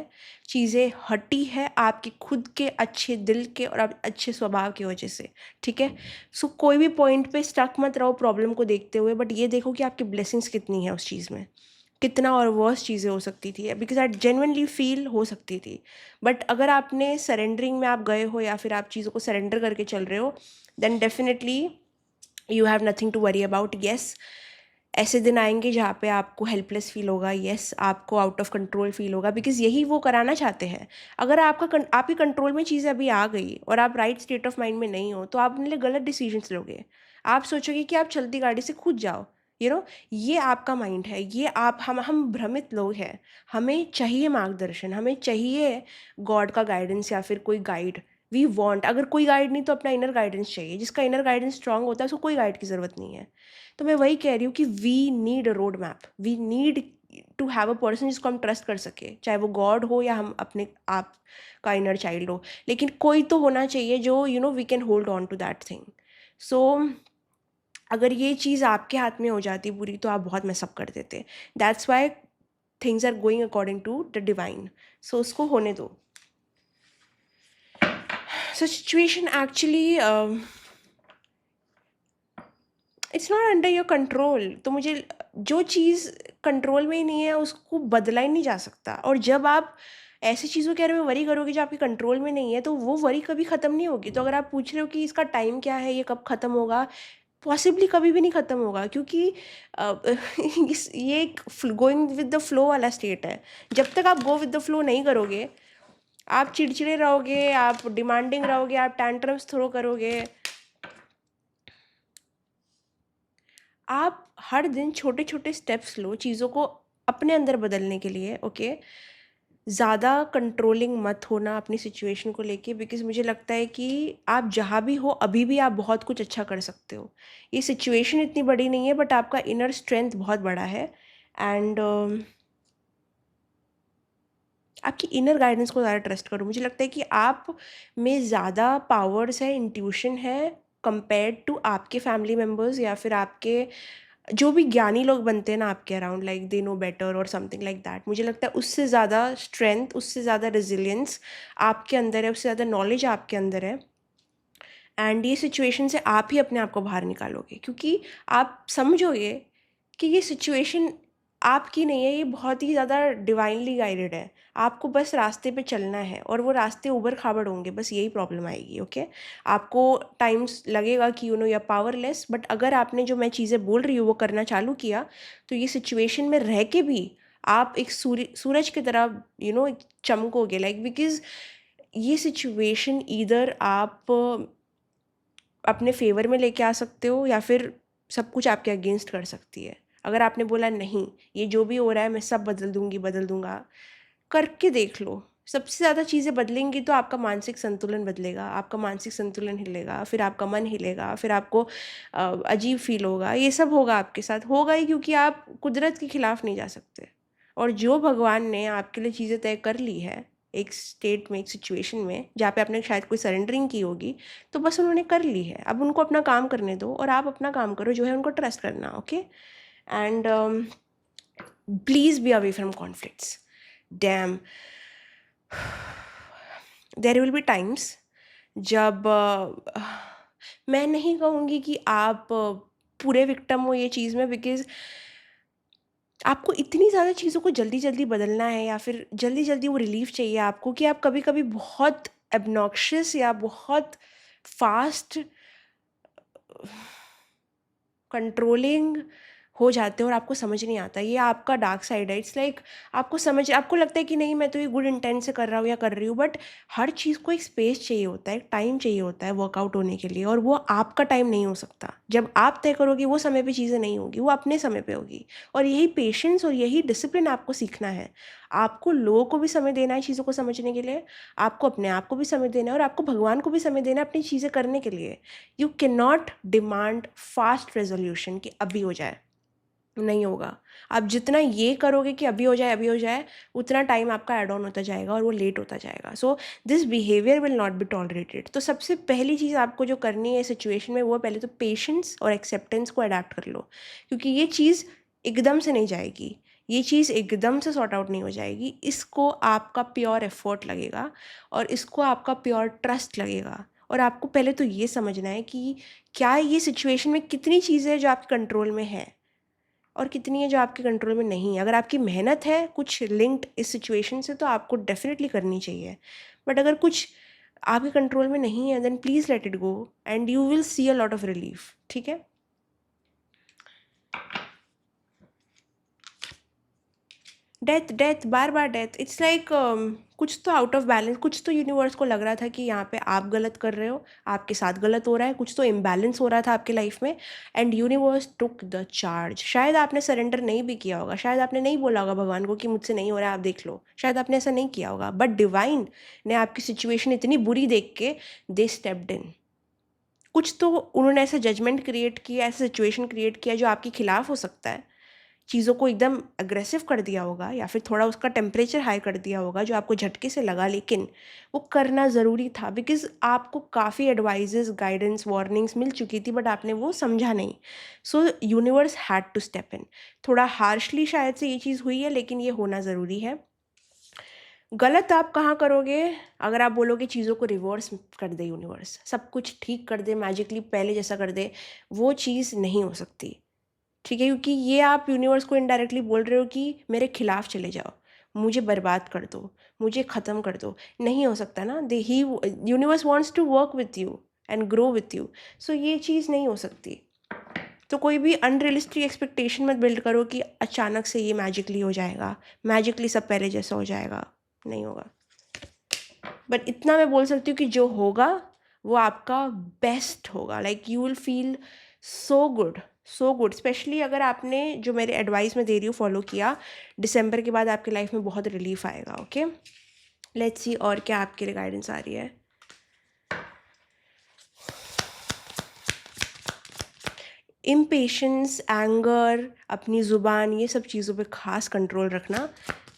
चीज़ें हटी है आपके खुद के अच्छे दिल के और अच्छे स्वभाव की वजह से, ठीक है। सो कोई भी पॉइंट पे स्टक मत रहो प्रॉब्लम को देखते हुए, बट ये देखो कि आपकी ब्लेसिंग्स कितनी है उस चीज़ में, कितना और वर्स चीज़ें हो सकती थी, बिकॉज आई जेन्युइनली फील हो सकती थी। बट अगर आपने सरेंडरिंग में आप गए हो या फिर आप चीज़ों को सरेंडर करके चल रहे हो, then definitely you have nothing to worry about. Yes, ऐसे दिन आएंगे जहाँ पे आपको हेल्पलेस फील होगा, येस आपको आउट ऑफ कंट्रोल फील होगा, बिकॉज यही वो कराना चाहते हैं। अगर आपके कंट्रोल में चीज़ें अभी आ गई और आप राइट स्टेट ऑफ माइंड में नहीं हो, तो आप अपने लिए गलत डिसीजंस लोगे। आप सोचोगे कि आप चलती गाड़ी से कूद जाओ, ये आपका माइंड है, ये आप हम भ्रमित लोग हैं। हमें चाहिए मार्गदर्शन, हमें चाहिए गॉड का गाइडेंस या फिर कोई गाइड। वी वॉन्ट, अगर कोई गाइड नहीं तो अपना इनर गाइडेंस चाहिए। जिसका इनर गाइडेंस स्ट्रांग होता है उसको कोई गाइड की ज़रूरत नहीं है। तो मैं वही कह रही हूँ कि we need a road map, we need to have a person जिसको हम ट्रस्ट कर सके, चाहे वो गॉड हो या हम अपने आप का इनर चाइल्ड हो, लेकिन कोई तो होना चाहिए जो we can hold on to that thing. So अगर ये चीज़ आपके हाथ में हो जाती पूरी, तो आप बहुत मिसअप कर देते। That's why things are going according to the divine. So उसको होने दो। So situation actually it's not under your control. तो मुझे जो चीज़ कंट्रोल में ही नहीं है उसको बदला ही नहीं जा सकता। और जब आप ऐसी चीज़ों के बारे में वरी करोगे जो आपके कंट्रोल में नहीं है, तो वो वरी कभी ख़त्म नहीं होगी। तो अगर आप पूछ रहे हो कि इसका टाइम क्या है, ये कब ख़त्म होगा, पॉसिबली कभी भी नहीं ख़त्म होगा, क्योंकि ये एक गोइंग विद द फ्लो वाला स्टेट है। जब तक आप गो विद द फ्लो नहीं करोगे, आप चिड़चिड़े रहोगे, आप डिमांडिंग रहोगे, आप टैंट्रम्स थ्रो करोगे। आप हर दिन छोटे छोटे स्टेप्स लो चीज़ों को अपने अंदर बदलने के लिए, ओके। ज़्यादा कंट्रोलिंग मत होना अपनी सिचुएशन को लेके, बिकॉज मुझे लगता है कि आप जहाँ भी हो अभी भी आप बहुत कुछ अच्छा कर सकते हो। ये सिचुएशन इतनी बड़ी नहीं है, बट आपका इनर स्ट्रेंथ बहुत बड़ा है। एंड आपकी इनर गाइडेंस को ज़्यादा ट्रस्ट करो। मुझे लगता है कि आप में ज़्यादा पावर्स है, इंट्यूशन है, कंपेयर्ड टू आपके फैमिली मेम्बर्स या फिर आपके जो भी ज्ञानी लोग बनते हैं ना आपके around, like they know better और समथिंग लाइक दैट। मुझे लगता है उससे ज़्यादा स्ट्रेंथ, उससे ज़्यादा रेजिलियंस आपके अंदर है, उससे ज़्यादा नॉलेज आपके अंदर है। एंड ये सिचुएशन से आप ही अपने आप को बाहर निकालोगे, क्योंकि आप समझोगे कि ये सिचुएशन आपकी नहीं है, ये बहुत ही ज़्यादा डिवाइनली गाइडेड है। आपको बस रास्ते पे चलना है, और वो रास्ते उबड़ खाबड़ होंगे, बस यही प्रॉब्लम आएगी, ओके। आपको टाइम्स लगेगा कि यू आर पावरलेस, बट अगर आपने जो मैं चीज़ें बोल रही हूँ वो करना चालू किया, तो ये सिचुएशन में रह के भी आप एक सूरज की तरह चमकोगे, लाइक, बिकॉज ये सिचुएशन इधर आप अपने फेवर में लेके आ सकते हो या फिर सब कुछ आपके अगेंस्ट कर सकती है। अगर आपने बोला नहीं, ये जो भी हो रहा है मैं सब बदल दूंगी, बदल दूंगा, करके देख लो। सबसे ज़्यादा चीज़ें बदलेंगी तो आपका मानसिक संतुलन बदलेगा, आपका मानसिक संतुलन हिलेगा, फिर आपका मन हिलेगा, फिर आपको अजीब फील होगा। ये सब होगा, आपके साथ होगा ही, क्योंकि आप कुदरत के खिलाफ नहीं जा सकते। और जो भगवान ने आपके लिए चीज़ें तय कर ली है एक स्टेट में, एक सिचुएशन में जहाँ पे आपने शायद कोई सरेंडरिंग की होगी, तो बस उन्होंने कर ली है। अब उनको अपना काम करने दो और आप अपना काम करो, जो है उनको ट्रस्ट करना, okay. And please be away from conflicts. Damn, there will be times जब मैं नहीं कहूँगी कि आप पूरे विक्टिम हो ये चीज़ में, बिकॉज आपको इतनी ज़्यादा चीज़ों को जल्दी जल्दी बदलना है या फिर जल्दी जल्दी वो रिलीफ चाहिए आपको, कि आप कभी कभी बहुत एबनॉक्शियस या बहुत फास्ट कंट्रोलिंग हो जाते हैं और आपको समझ नहीं आता। ये आपका डार्क साइड है। इट्स लाइक आपको लगता है कि नहीं मैं तो ये गुड इंटेंट से कर रहा हूँ या कर रही हूँ, बट हर चीज़ को एक स्पेस चाहिए होता है, एक टाइम चाहिए होता है वर्कआउट होने के लिए, और वो आपका टाइम नहीं हो सकता। जब आप तय करोगे वो समय पे चीज़ें नहीं होगी, वो अपने समय पे होगी। और यही पेशेंस और यही डिसिप्लिन आपको सीखना है। आपको लोगों को भी समय देना है चीज़ों को समझने के लिए, आपको अपने आप को भी समय देना है, और आपको भगवान को भी समय देना है अपनी चीज़ें करने के लिए। You can not demand fast resolution कि अभी हो जाए, नहीं होगा। आप जितना ये करोगे कि अभी हो जाए अभी हो जाए, उतना टाइम आपका ऐड ऑन होता जाएगा और वो लेट होता जाएगा। So this behaviour will not be tolerated. तो सबसे पहली चीज़ आपको जो करनी है सिचुएशन में, वो पहले तो पेशेंस और एक्सेप्टेंस को अडेप्ट कर लो, क्योंकि ये चीज़ एकदम से नहीं जाएगी, ये चीज़ एकदम से सॉर्ट आउट नहीं हो जाएगी। इसको आपका प्योर एफर्ट लगेगा और इसको आपका प्योर ट्रस्ट लगेगा। और आपको पहले तो ये समझना है कि क्या ये सिचुएशन में कितनी चीज़ें जो आपके कंट्रोल में है और कितनी है जो आपके कंट्रोल में नहीं है। अगर आपकी मेहनत है कुछ लिंक्ड इस सिचुएशन से, तो आपको डेफिनेटली करनी चाहिए। बट अगर कुछ आपके कंट्रोल में नहीं है, then please let it go and you will see a lot of relief. ठीक है। डेथ डेथ बार बार डेथ, इट्स लाइक कुछ तो आउट ऑफ बैलेंस, कुछ तो यूनिवर्स को लग रहा था कि यहाँ पे आप गलत कर रहे हो, आपके साथ गलत हो रहा है, कुछ तो इम्बैलेंस हो रहा था आपके लाइफ में, and universe took the charge. शायद आपने सरेंडर नहीं भी किया होगा, शायद आपने नहीं बोला होगा भगवान को कि मुझसे नहीं हो रहा है आप देख लो, शायद आपने ऐसा नहीं किया होगा, बट डिवाइन ने आपकी सिचुएशन इतनी बुरी देख के दे स्टेप्ड इन। कुछ तो उन्होंने ऐसा जजमेंट क्रिएट किया, ऐसा सिचुएशन क्रिएट किया जो आपके खिलाफ हो सकता है, चीज़ों को एकदम अग्रेसिव कर दिया होगा या फिर थोड़ा उसका टेम्परेचर हाई कर दिया होगा जो आपको झटके से लगा, लेकिन वो करना ज़रूरी था बिकॉज़ आपको काफ़ी एडवाइजेस, गाइडेंस, वार्निंग्स मिल चुकी थी, बट आपने वो समझा नहीं। So universe had to step in. थोड़ा हार्शली शायद से ये चीज़ हुई है, लेकिन ये होना ज़रूरी है। गलत आप कहाँ करोगे? अगर आप बोलोगे चीज़ों को रिवर्स कर दे यूनिवर्स, सब कुछ ठीक कर दे, मैजिकली पहले जैसा कर दे, वो चीज़ नहीं हो सकती। ठीक है, क्योंकि ये आप यूनिवर्स को इनडायरेक्टली बोल रहे हो कि मेरे खिलाफ चले जाओ, मुझे बर्बाद कर दो, मुझे ख़त्म कर दो। नहीं हो सकता ना। They he universe wants to work with you and grow with you. So ये चीज़ नहीं हो सकती। तो कोई भी अनरियलिस्टिक एक्सपेक्टेशन मत बिल्ड करो कि अचानक से ये मैजिकली हो जाएगा, मैजिकली सब पहले जैसा हो जाएगा। नहीं होगा। बट इतना मैं बोल सकती हूँ कि जो होगा वो आपका बेस्ट होगा। Like you will feel so good, so good. Specially अगर आपने जो मेरे एडवाइस में दे रही हूँ फॉलो किया, दिसंबर के बाद आपके लाइफ में बहुत रिलीफ आएगा। ओके, लेट्स सी और क्या आपके लिए गाइडेंस आ रही है। इम्पेशेंस, एंगर, अपनी ज़ुबान, ये सब चीज़ों पे ख़ास कंट्रोल रखना,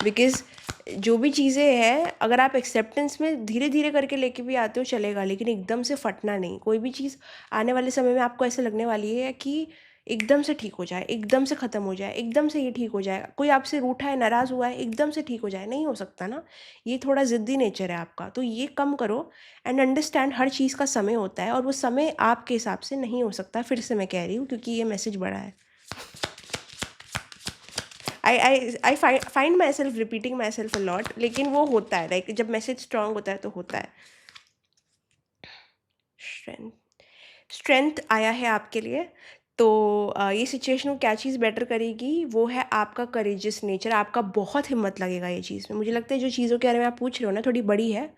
बिकॉज़ जो भी चीज़ें हैं अगर आप एक्सेप्टेंस में धीरे धीरे करके लेके भी आते हो चलेगा, लेकिन एकदम से फटना नहीं। कोई भी चीज़ आने वाले समय में आपको ऐसे लगने वाली है कि एकदम से ठीक हो जाए, एकदम से ख़त्म हो जाए, एकदम से ये ठीक हो जाए। कोई आपसे रूठा है, नाराज़ हुआ है, एकदम से ठीक हो जाए, नहीं हो सकता ना। ये थोड़ा ज़िद्दी नेचर है आपका, तो ये कम करो एंड अंडरस्टैंड हर चीज़ का समय होता है और वो समय आपके हिसाब से नहीं हो सकता। फिर से मैं कह रही हूँ क्योंकि ये मैसेज बड़ा है। I find my self repeating my self a lot, लेकिन वो होता है। लाइक जब मैसेज स्ट्रांग होता है तो होता है। स्ट्रेंथ, स्ट्रेंथ आया है आपके लिए। तो ये सिचुएशन को क्या चीज़ बेटर करेगी, वो है आपका करेजियस नेचर। आपका बहुत हिम्मत लगेगा ये चीज़ में। मुझे लगता है जो चीज़ों के बारे में आप पूछ रहे हो ना, थोड़ी बड़ी है,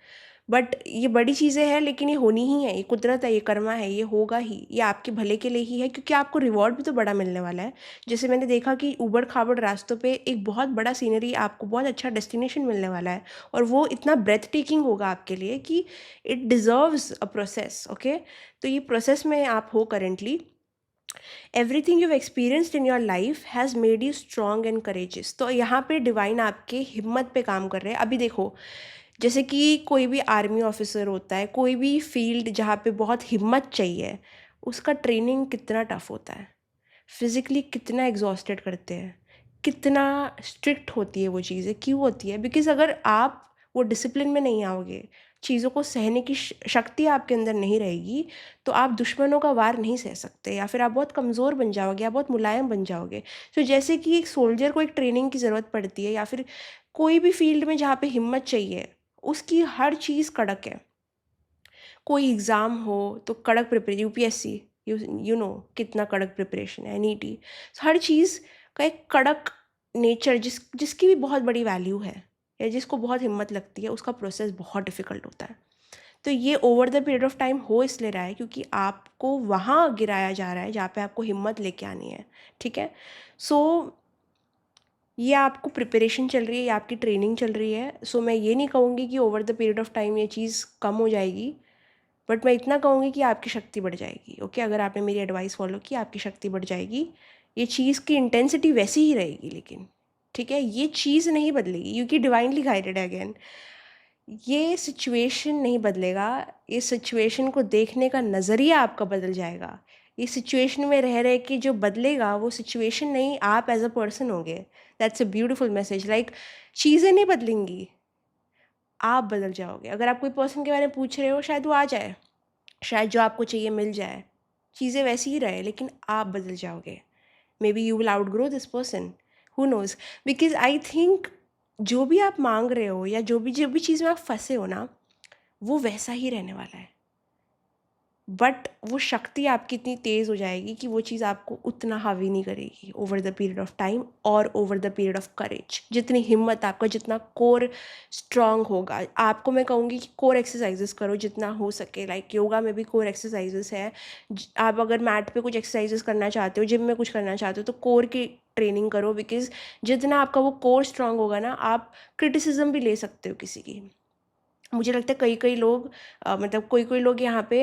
बट ये बड़ी चीज़ें हैं, लेकिन ये होनी ही है, ये कुदरत है, ये कर्मा है, ये होगा ही, ये आपके भले के लिए ही है, क्योंकि आपको रिवॉर्ड भी तो बड़ा मिलने वाला है। जैसे मैंने देखा कि ऊबड़ खाबड़ रास्तों पे एक बहुत बड़ा सीनरी, आपको बहुत अच्छा डेस्टिनेशन मिलने वाला है, और वो इतना ब्रेथ टेकिंग होगा आपके लिए कि it deserves a process. Okay, तो ये प्रोसेस में आप हो currently. Everything you experienced in your life has made you strong and courageous. तो यहाँ पे डिवाइन आपके हिम्मत पे काम कर रहे हैं। अभी देखो, जैसे कि कोई भी आर्मी ऑफिसर होता है, कोई भी फील्ड जहाँ पे बहुत हिम्मत चाहिए, उसका ट्रेनिंग कितना टफ होता है, फिज़िकली कितना एग्जॉस्टेड करते हैं, कितना स्ट्रिक्ट होती है वो चीज़ें। क्यों होती है? बिकॉज़ अगर आप वो डिसिप्लिन में नहीं आओगे, चीज़ों को सहने की शक्ति आपके अंदर नहीं रहेगी, तो आप दुश्मनों का वार नहीं सह सकते, या फिर आप बहुत कमज़ोर बन जाओगे, आप बहुत मुलायम बन जाओगे। तो जैसे कि एक सोल्जर को एक ट्रेनिंग की ज़रूरत पड़ती है, या फिर कोई भी फील्ड में जहाँ पे हिम्मत चाहिए, उसकी हर चीज़ कड़क है। कोई एग्ज़ाम हो तो कड़क प्रिपरेशन, यूपीएससी, यू नो कितना कड़क प्रिपरेशन है, नीटी। हर चीज़ का एक कड़क नेचर, जिसकी भी बहुत बड़ी वैल्यू है या जिसको बहुत हिम्मत लगती है, उसका प्रोसेस बहुत डिफ़िकल्ट होता है। तो ये over the period of time हो इसलिए रहा है क्योंकि आपको वहाँ गिराया जा रहा है जहाँ पे आपको हिम्मत लेके आनी है, ठीक है। सो ये आपको प्रिपरेशन चल रही है, ये आपकी ट्रेनिंग चल रही है। सो मैं ये नहीं कहूँगी कि over the period of time ये चीज़ कम हो जाएगी, बट मैं इतना कहूँगी कि आपकी शक्ति बढ़ जाएगी। ओके, अगर आपने मेरी एडवाइस फॉलो की, आपकी शक्ति बढ़ जाएगी। ये चीज़ की इंटेंसिटी वैसी ही रहेगी, लेकिन ठीक है, ये चीज़ नहीं बदलेगी क्योंकि डिवाइनली गाइडेड है अगेन। ये सिचुएशन नहीं बदलेगा, ये सिचुएशन को देखने का नज़रिया आपका बदल जाएगा। ये सिचुएशन में रह रहे कि जो बदलेगा वो सिचुएशन नहीं, आप एज अ पर्सन होंगे। That's a beautiful message. Like चीज़ें नहीं बदलेंगी, आप बदल जाओगे। अगर आप कोई पर्सन के बारे में पूछ रहे हो, शायद वो आ जाए, शायद जो आपको चाहिए मिल जाए, चीज़ें वैसी ही रहे, लेकिन आप बदल जाओगे। May be you will outgrow this person, who nose. Because I think जो भी आप मांग रहे हो या जो भी चीज़ में आप फंसे हो ना, वो वैसा ही रहने वाला है। बट वो शक्ति आपकी इतनी तेज़ हो जाएगी कि वो चीज़ आपको उतना हावी नहीं करेगी over the period of time और over the period of courage. जितनी हिम्मत आपका, जितना कोर स्ट्रांग होगा, आपको मैं कहूँगी कि कोर एक्सरसाइजेस करो जितना हो सके। लाइक योगा में भी कोर एक्सरसाइजेस है। आप अगर मैट पे कुछ एक्सरसाइजेस करना चाहते हो, जिम में कुछ करना चाहते हो, तो कोर की ट्रेनिंग करो। बिकॉज जितना आपका वो कोर स्ट्रांग होगा ना, आप क्रिटिसिज्म भी ले सकते हो किसी की। मुझे लगता है कई कई लोग मतलब कोई कोई लोग यहाँ पे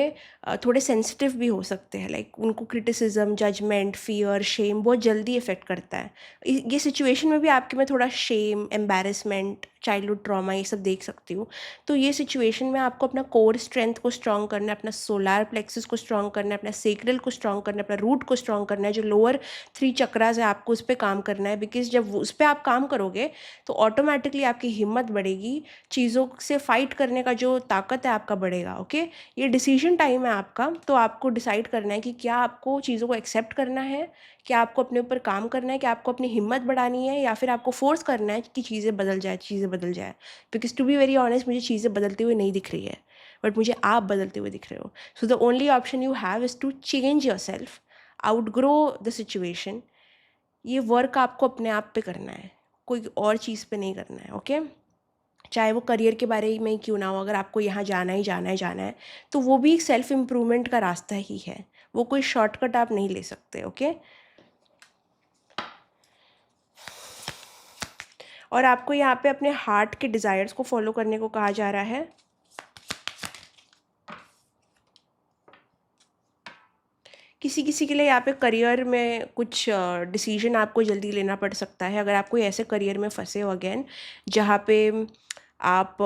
थोड़े सेंसिटिव भी हो सकते हैं। लाइक उनको क्रिटिसिज्म, जजमेंट, फियर, शेम बहुत जल्दी इफेक्ट करता है। ये सिचुएशन में भी आपके में थोड़ा शेम, एम्बैरेसमेंट, चाइल्डहुड ट्रॉमा, ये सब देख सकती हूँ। तो ये सिचुएशन में आपको अपना कोर स्ट्रेंथ को स्ट्रॉन्ग करना है, अपना सोलार प्लेक्सस को स्ट्रॉन्ग करना है, अपना सेक्रल को स्ट्रॉन्ग करना है, अपना रूट को स्ट्रॉन्ग करना है। जो लोअर 3 चक्रास है, आपको उस पर काम करना है। बिकॉज जब उस पर आप काम करोगे तो ऑटोमेटिकली आपकी हिम्मत बढ़ेगी, चीज़ों से फाइट करने का जो ताकत है आपका बढ़ेगा। ओके, ये डिसीजन टाइम है आपका। तो आपको डिसाइड करना है कि क्या आपको चीज़ों को एक्सेप्ट करना है, क्या आपको अपने ऊपर काम करना है, क्या आपको अपनी हिम्मत बढ़ानी है, या फिर आपको फोर्स करना है कि चीज़ें बदल जाए, चीज़ें बदल जाए। Because to be very honest, मुझे चीज़ें बदलते हुए नहीं दिख रही है, बट मुझे आप बदलते हुए दिख रहे हो। So the only option you have is to change yourself, outgrow the situation. ये वर्क आपको अपने आप पे करना है, कोई और चीज़ पे नहीं करना है। ओके, चाहे वो करियर के बारे में ही क्यों ना हो, अगर आपको यहाँ जाना है तो वो भी एक सेल्फ इम्प्रूवमेंट का रास्ता ही है। वो कोई शॉर्टकट आप नहीं ले सकते। ओके, और आपको यहाँ पे अपने हार्ट के डिज़ायर्स को फॉलो करने को कहा जा रहा है। किसी किसी के लिए यहाँ पे करियर में कुछ डिसीजन आपको जल्दी लेना पड़ सकता है। अगर आप कोई ऐसे करियर में फंसे हो अगेन, जहाँ पे आप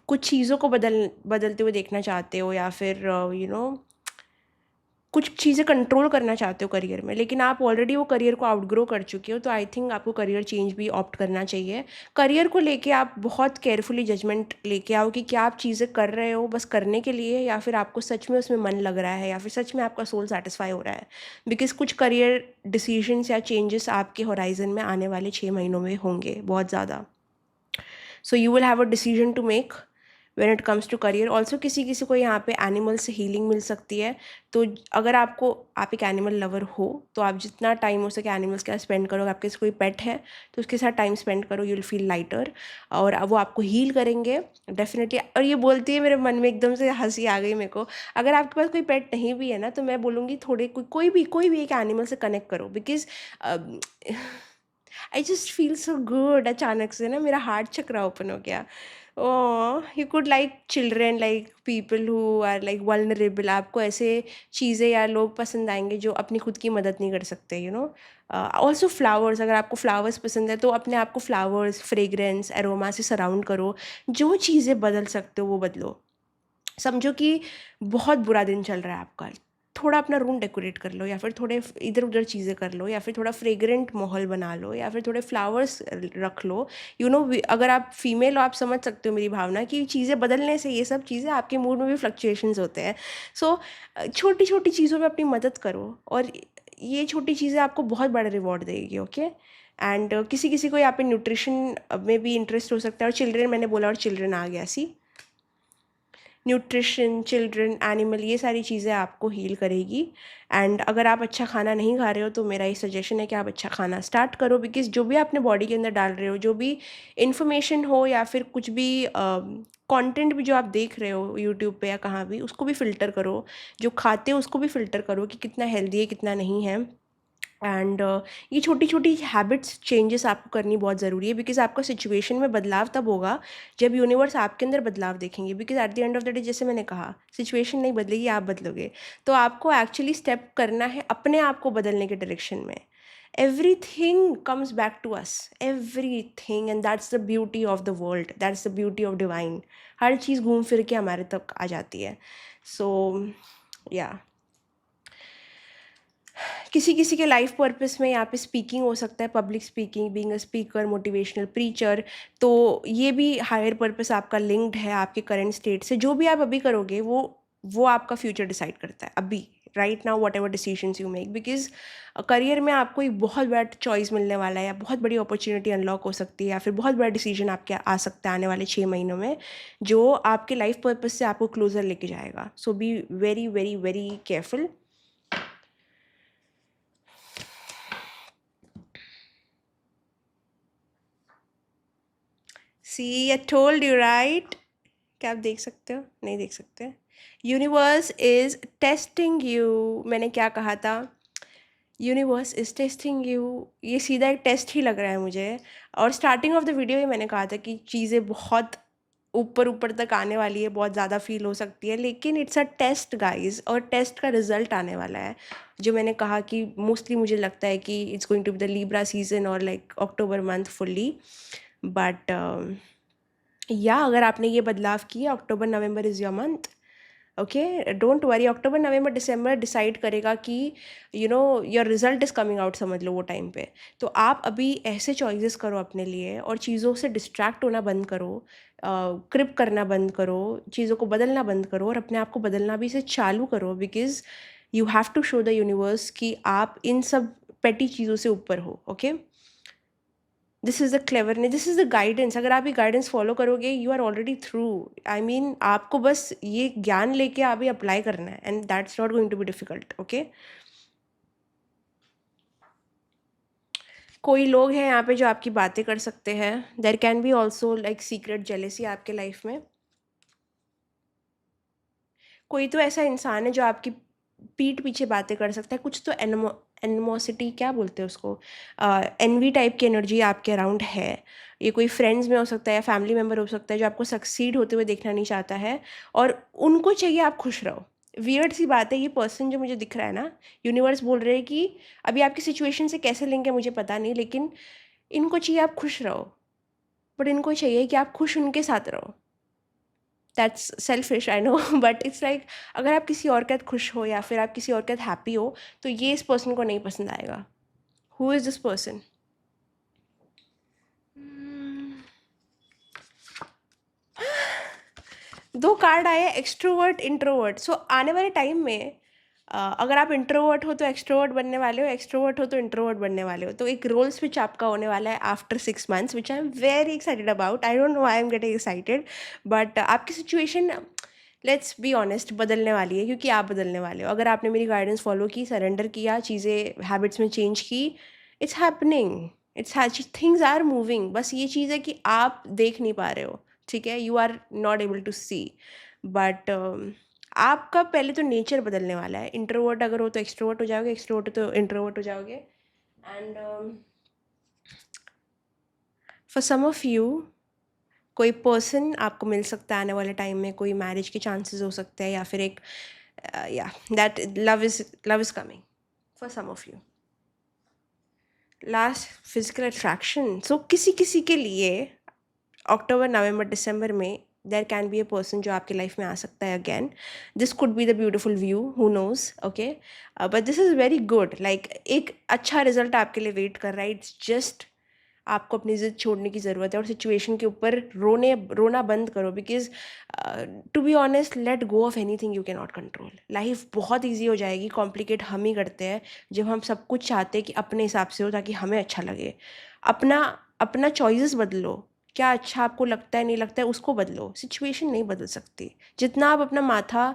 कुछ चीज़ों को बदलते हुए देखना चाहते हो, या फिर कुछ चीज़ें कंट्रोल करना चाहते हो करियर में, लेकिन आप ऑलरेडी वो करियर को आउटग्रो कर चुके हो, तो आई थिंक आपको करियर चेंज भी ऑप्ट करना चाहिए। करियर को लेके आप बहुत केयरफुली जजमेंट लेके आओ कि क्या आप चीज़ें कर रहे हो बस करने के लिए, या फिर आपको सच में उसमें मन लग रहा है, या फिर सच में आपका सोल सेटिस्फाई हो रहा है। बिकॉज कुछ करियर डिसीजंस या चेंजेस आपके होराइजन में आने वाले 6 महीनों में होंगे बहुत ज़्यादा। So you will have a decision to make when it comes to career. Also किसी किसी को यहाँ पे एनिमल से हीलिंग मिल सकती है। तो अगर आप एक एनिमल लवर हो, तो आप जितना टाइम हो सके एनिमल्स के साथ स्पेंड करो। आपके कोई पेट है तो उसके साथ टाइम स्पेंड करो, यू विल फील लाइटर, और वो आपको हील करेंगे डेफिनेटली। और ये बोलती है, मेरे मन में एकदम से हंसी आ गई मेरे को। अगर आपके पास कोई पेट नहीं भी है ना, तो मैं बोलूँगी थोड़े कोई भी एक एनिमल से कनेक्ट करो। Because I just feel so good. अचानक से ना मेरा हार्ट चक्रा ओपन हो गया। You could like children, like people who are like vulnerable. आपको ऐसे चीज़ें या लोग पसंद आएंगे जो अपनी खुद की मदद नहीं कर सकते, ऑल्सो फ्लावर्स, अगर आपको फ्लावर्स पसंद है तो अपने आप को फ्लावर्स, फ्रेग्रेंस, एरोमा से सराउंड करो। जो चीज़ें बदल सकते हो वो बदलो। समझो कि बहुत बुरा दिन चल रहा है आपका, थोड़ा अपना रूम डेकोरेट कर लो, या फिर थोड़े इधर उधर चीज़ें कर लो, या फिर थोड़ा फ्रेग्रेंट माहौल बना लो, या फिर थोड़े फ्लावर्स रख लो। अगर आप फीमेल हो, आप समझ सकते हो मेरी भावना कि चीज़ें बदलने से, ये सब चीज़ें आपके मूड में भी फ्लक्चुएशंस होते हैं। सो छोटी छोटी चीज़ों में अपनी मदद करो, और ये छोटी चीज़ें आपको बहुत बड़ा रिवॉर्ड देगी। ओके, एंड किसी किसी को यहाँ पे न्यूट्रिशन में भी इंटरेस्ट हो सकता है, और चिल्ड्रेन, मैंने बोला और चिल्ड्रेन आ गया। सी न्यूट्रिशन, चिल्ड्रन, एनिमल, ये सारी चीज़ें आपको हील करेगी। एंड अगर आप अच्छा खाना नहीं खा रहे हो तो मेरा ये सजेशन है कि आप अच्छा खाना स्टार्ट करो, बिकॉज़ जो भी अपने बॉडी के अंदर डाल रहे हो, जो भी इन्फॉर्मेशन हो या फिर कुछ भी कंटेंट भी जो आप देख रहे हो यूट्यूब पे या कहाँ भी, उसको भी फ़िल्टर करो। जो खाते हो उसको भी फ़िल्टर करो कि कितना हेल्दी है, कितना नहीं है। एंड ये छोटी छोटी हैबिट्स चेंजेस आपको करनी बहुत ज़रूरी है, बिकॉज़ आपका सिचुएशन में बदलाव तब होगा जब यूनिवर्स आपके अंदर बदलाव देखेंगे। Because at the end of the day, जैसे मैंने कहा, सिचुएशन नहीं बदलेगी, आप बदलोगे। तो आपको एक्चुअली स्टेप करना है अपने आप को बदलने के डायरेक्शन में। Everything comes back to us, everything, and that's the beauty of the world, that's the beauty of divine. हर चीज़ घूम फिर के हमारे तक आ जाती है। सो या किसी किसी के लाइफ पर्पस में यहाँ पे स्पीकिंग हो सकता है, public speaking, being a speaker, motivational preacher. तो ये भी हायर पर्पस आपका लिंक्ड है आपके करंट स्टेट से। जो भी आप अभी करोगे वो आपका फ्यूचर डिसाइड करता है अभी, right now, what ever decisions you make. Because career में आपको एक बहुत बड़ा चॉइस मिलने वाला है, या बहुत बड़ी अपॉर्चुनिटी अनलॉक हो सकती है, या फिर बहुत बड़ा डिसीजन आपके आ सकता है आने वाले 6 महीनों में, जो आपके लाइफ पर्पस से आपको क्लोजर लेके जाएगा। So be very very very careful. See, I told you, right? क्या आप देख सकते हो? नहीं देख सकते। Universe is testing you. मैंने क्या कहा था? Universe is testing you. ये सीधा एक टेस्ट ही लग रहा है मुझे। और स्टार्टिंग ऑफ द वीडियो ही मैंने कहा था कि चीज़ें बहुत ऊपर ऊपर तक आने वाली है, बहुत ज़्यादा फील हो सकती है, लेकिन इट्स अ टेस्ट गाइज, और टेस्ट का रिजल्ट आने वाला है। जो मैंने कहा कि मोस्टली मुझे लगता है कि it's going to be the Libra season, और like October month fully. But या अगर आपने ये बदलाव किया, October November is your month. Okay, don't worry, October November December decide करेगा कि your result is coming out, समझ लो वो टाइम पे। तो आप अभी ऐसे चॉइसेस करो अपने लिए, और चीज़ों से डिस्ट्रैक्ट होना बंद करो, क्रिप करना बंद करो, चीज़ों को बदलना बंद करो, और अपने आप को बदलना भी से चालू करो। Because you have to show the universe कि आप इन सब पेटी चीज़ों से ऊपर हो। Okay, this is the cleverness, this is the guidance. अगर आप ये गाइडेंस फॉलो करोगे, you are already through. I mean, आपको बस ये ज्ञान लेके अभी अप्लाई करना है, and that's not going to be difficult. Okay, कोई लोग हैं यहाँ पे जो आपकी बातें कर सकते हैं। देर can B also like secret jealousy आपके लाइफ में। कोई तो ऐसा इंसान है जो आपकी पीठ पीछे बातें कर सकता है। कुछ तो एनमोसिटी, क्या बोलते हैं उसको, एनवी टाइप की एनर्जी आपके अराउंड है। ये कोई फ्रेंड्स में हो सकता है, या फैमिली मेम्बर हो सकता है, जो आपको सक्सीड होते हुए देखना नहीं चाहता है, और उनको चाहिए आप खुश रहो। वियर्ड सी बात है, ये पर्सन जो मुझे दिख रहा है ना, यूनिवर्स बोल रहे हैं कि अभी आपकी सिचुएशन से कैसे लेंगे मुझे पता नहीं, लेकिन इनको चाहिए आप खुश रहो। बट इनको चाहिए कि आप खुश उनके साथ रहो। That's selfish, I know, but it's like, अगर आप किसी और के साथ खुश हो, या फिर आप किसी और के साथ हैप्पी हो, तो ये इस पर्सन को नहीं पसंद आएगा। Who is this person? दो कार्ड आए, एक्सट्रोवर्ट, इंट्रोवर्ट। सो आने वाले टाइम में अगर आप इंट्रोवर्ट हो तो एक्सट्रोवर्ट बनने वाले हो, एक्सट्रोवर्ट हो तो इंट्रोवर्ट बनने वाले हो। तो एक रोल स्विच आपका होने वाला है after 6 months, which I am very excited about. I don't know I am getting excited, but आपकी सिचुएशन, लेट्स बी ऑनेस्ट, बदलने वाली है, क्योंकि आप बदलने वाले हो। अगर आपने मेरी गाइडेंस फॉलो की, सरेंडर किया, चीज़ें हैबिट्स में चेंज की, it's happening, things are moving. बस ये चीज़ है कि आप देख नहीं पा रहे हो, ठीक है, you are not able to see. But आपका पहले तो नेचर बदलने वाला है। इंट्रोवर्ट अगर हो तो एक्सट्रोवर्ट हो जाओगे, एक्सट्रोवर्ट हो तो इंट्रोवर्ट हो जाओगे। And for some of you, कोई पर्सन आपको मिल सकता है आने वाले टाइम में, कोई मैरिज के चांसेस हो सकते हैं, या फिर एक या that love is coming for some of you. Last, physical attraction. So किसी किसी के लिए अक्टूबर नवंबर दिसंबर में there can be a person जो आपकी लाइफ में आ सकता है again. This could be the beautiful view, who knows. Okay, but this is very good. Like एक अच्छा रिजल्ट आपके लिए वेट कर रहा है। इट्स जस्ट आपको अपनी ज़िद छोड़ने की ज़रूरत है, और सिचुएशन के ऊपर रोना बंद करो। Because to be honest, let go of anything you can not control. Life बहुत ईजी हो जाएगी। कॉम्प्लिकेट हम ही करते हैं जब हम सब कुछ चाहते हैं कि अपने हिसाब से हो, ताकि हमें अच्छा लगे। अपना अपना चॉइसेस बदलो, क्या अच्छा आपको लगता है नहीं लगता है उसको बदलो, सिचुएशन नहीं बदल सकती। जितना आप अपना माथा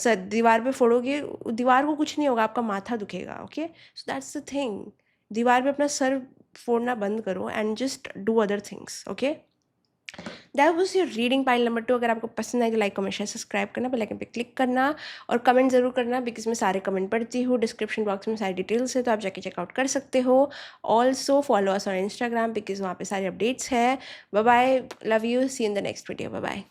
दीवार पे फोड़ोगे, दीवार को कुछ नहीं होगा, आपका माथा दुखेगा। Okay, so that's the thing, दीवार पे अपना सर फोड़ना बंद करो and just do other things. Okay, that was your reading pile number 2। अगर आपको पसंद आए तो लाइक कमेंट शेयर सब्सक्राइब करना, बेल आइकन पे क्लिक करना और कमेंट ज़रूर करना, बिकॉज मैं सारे कमेंट पढ़ती हूँ। डिस्क्रिप्शन बॉक्स में सारी डिटेल्स है, तो आप जाके चेकआउट कर सकते हो। Also follow us on Instagram, because वहाँ पे सारे अपडेट्स है। Bye bye, love you, see in the next video, bye bye.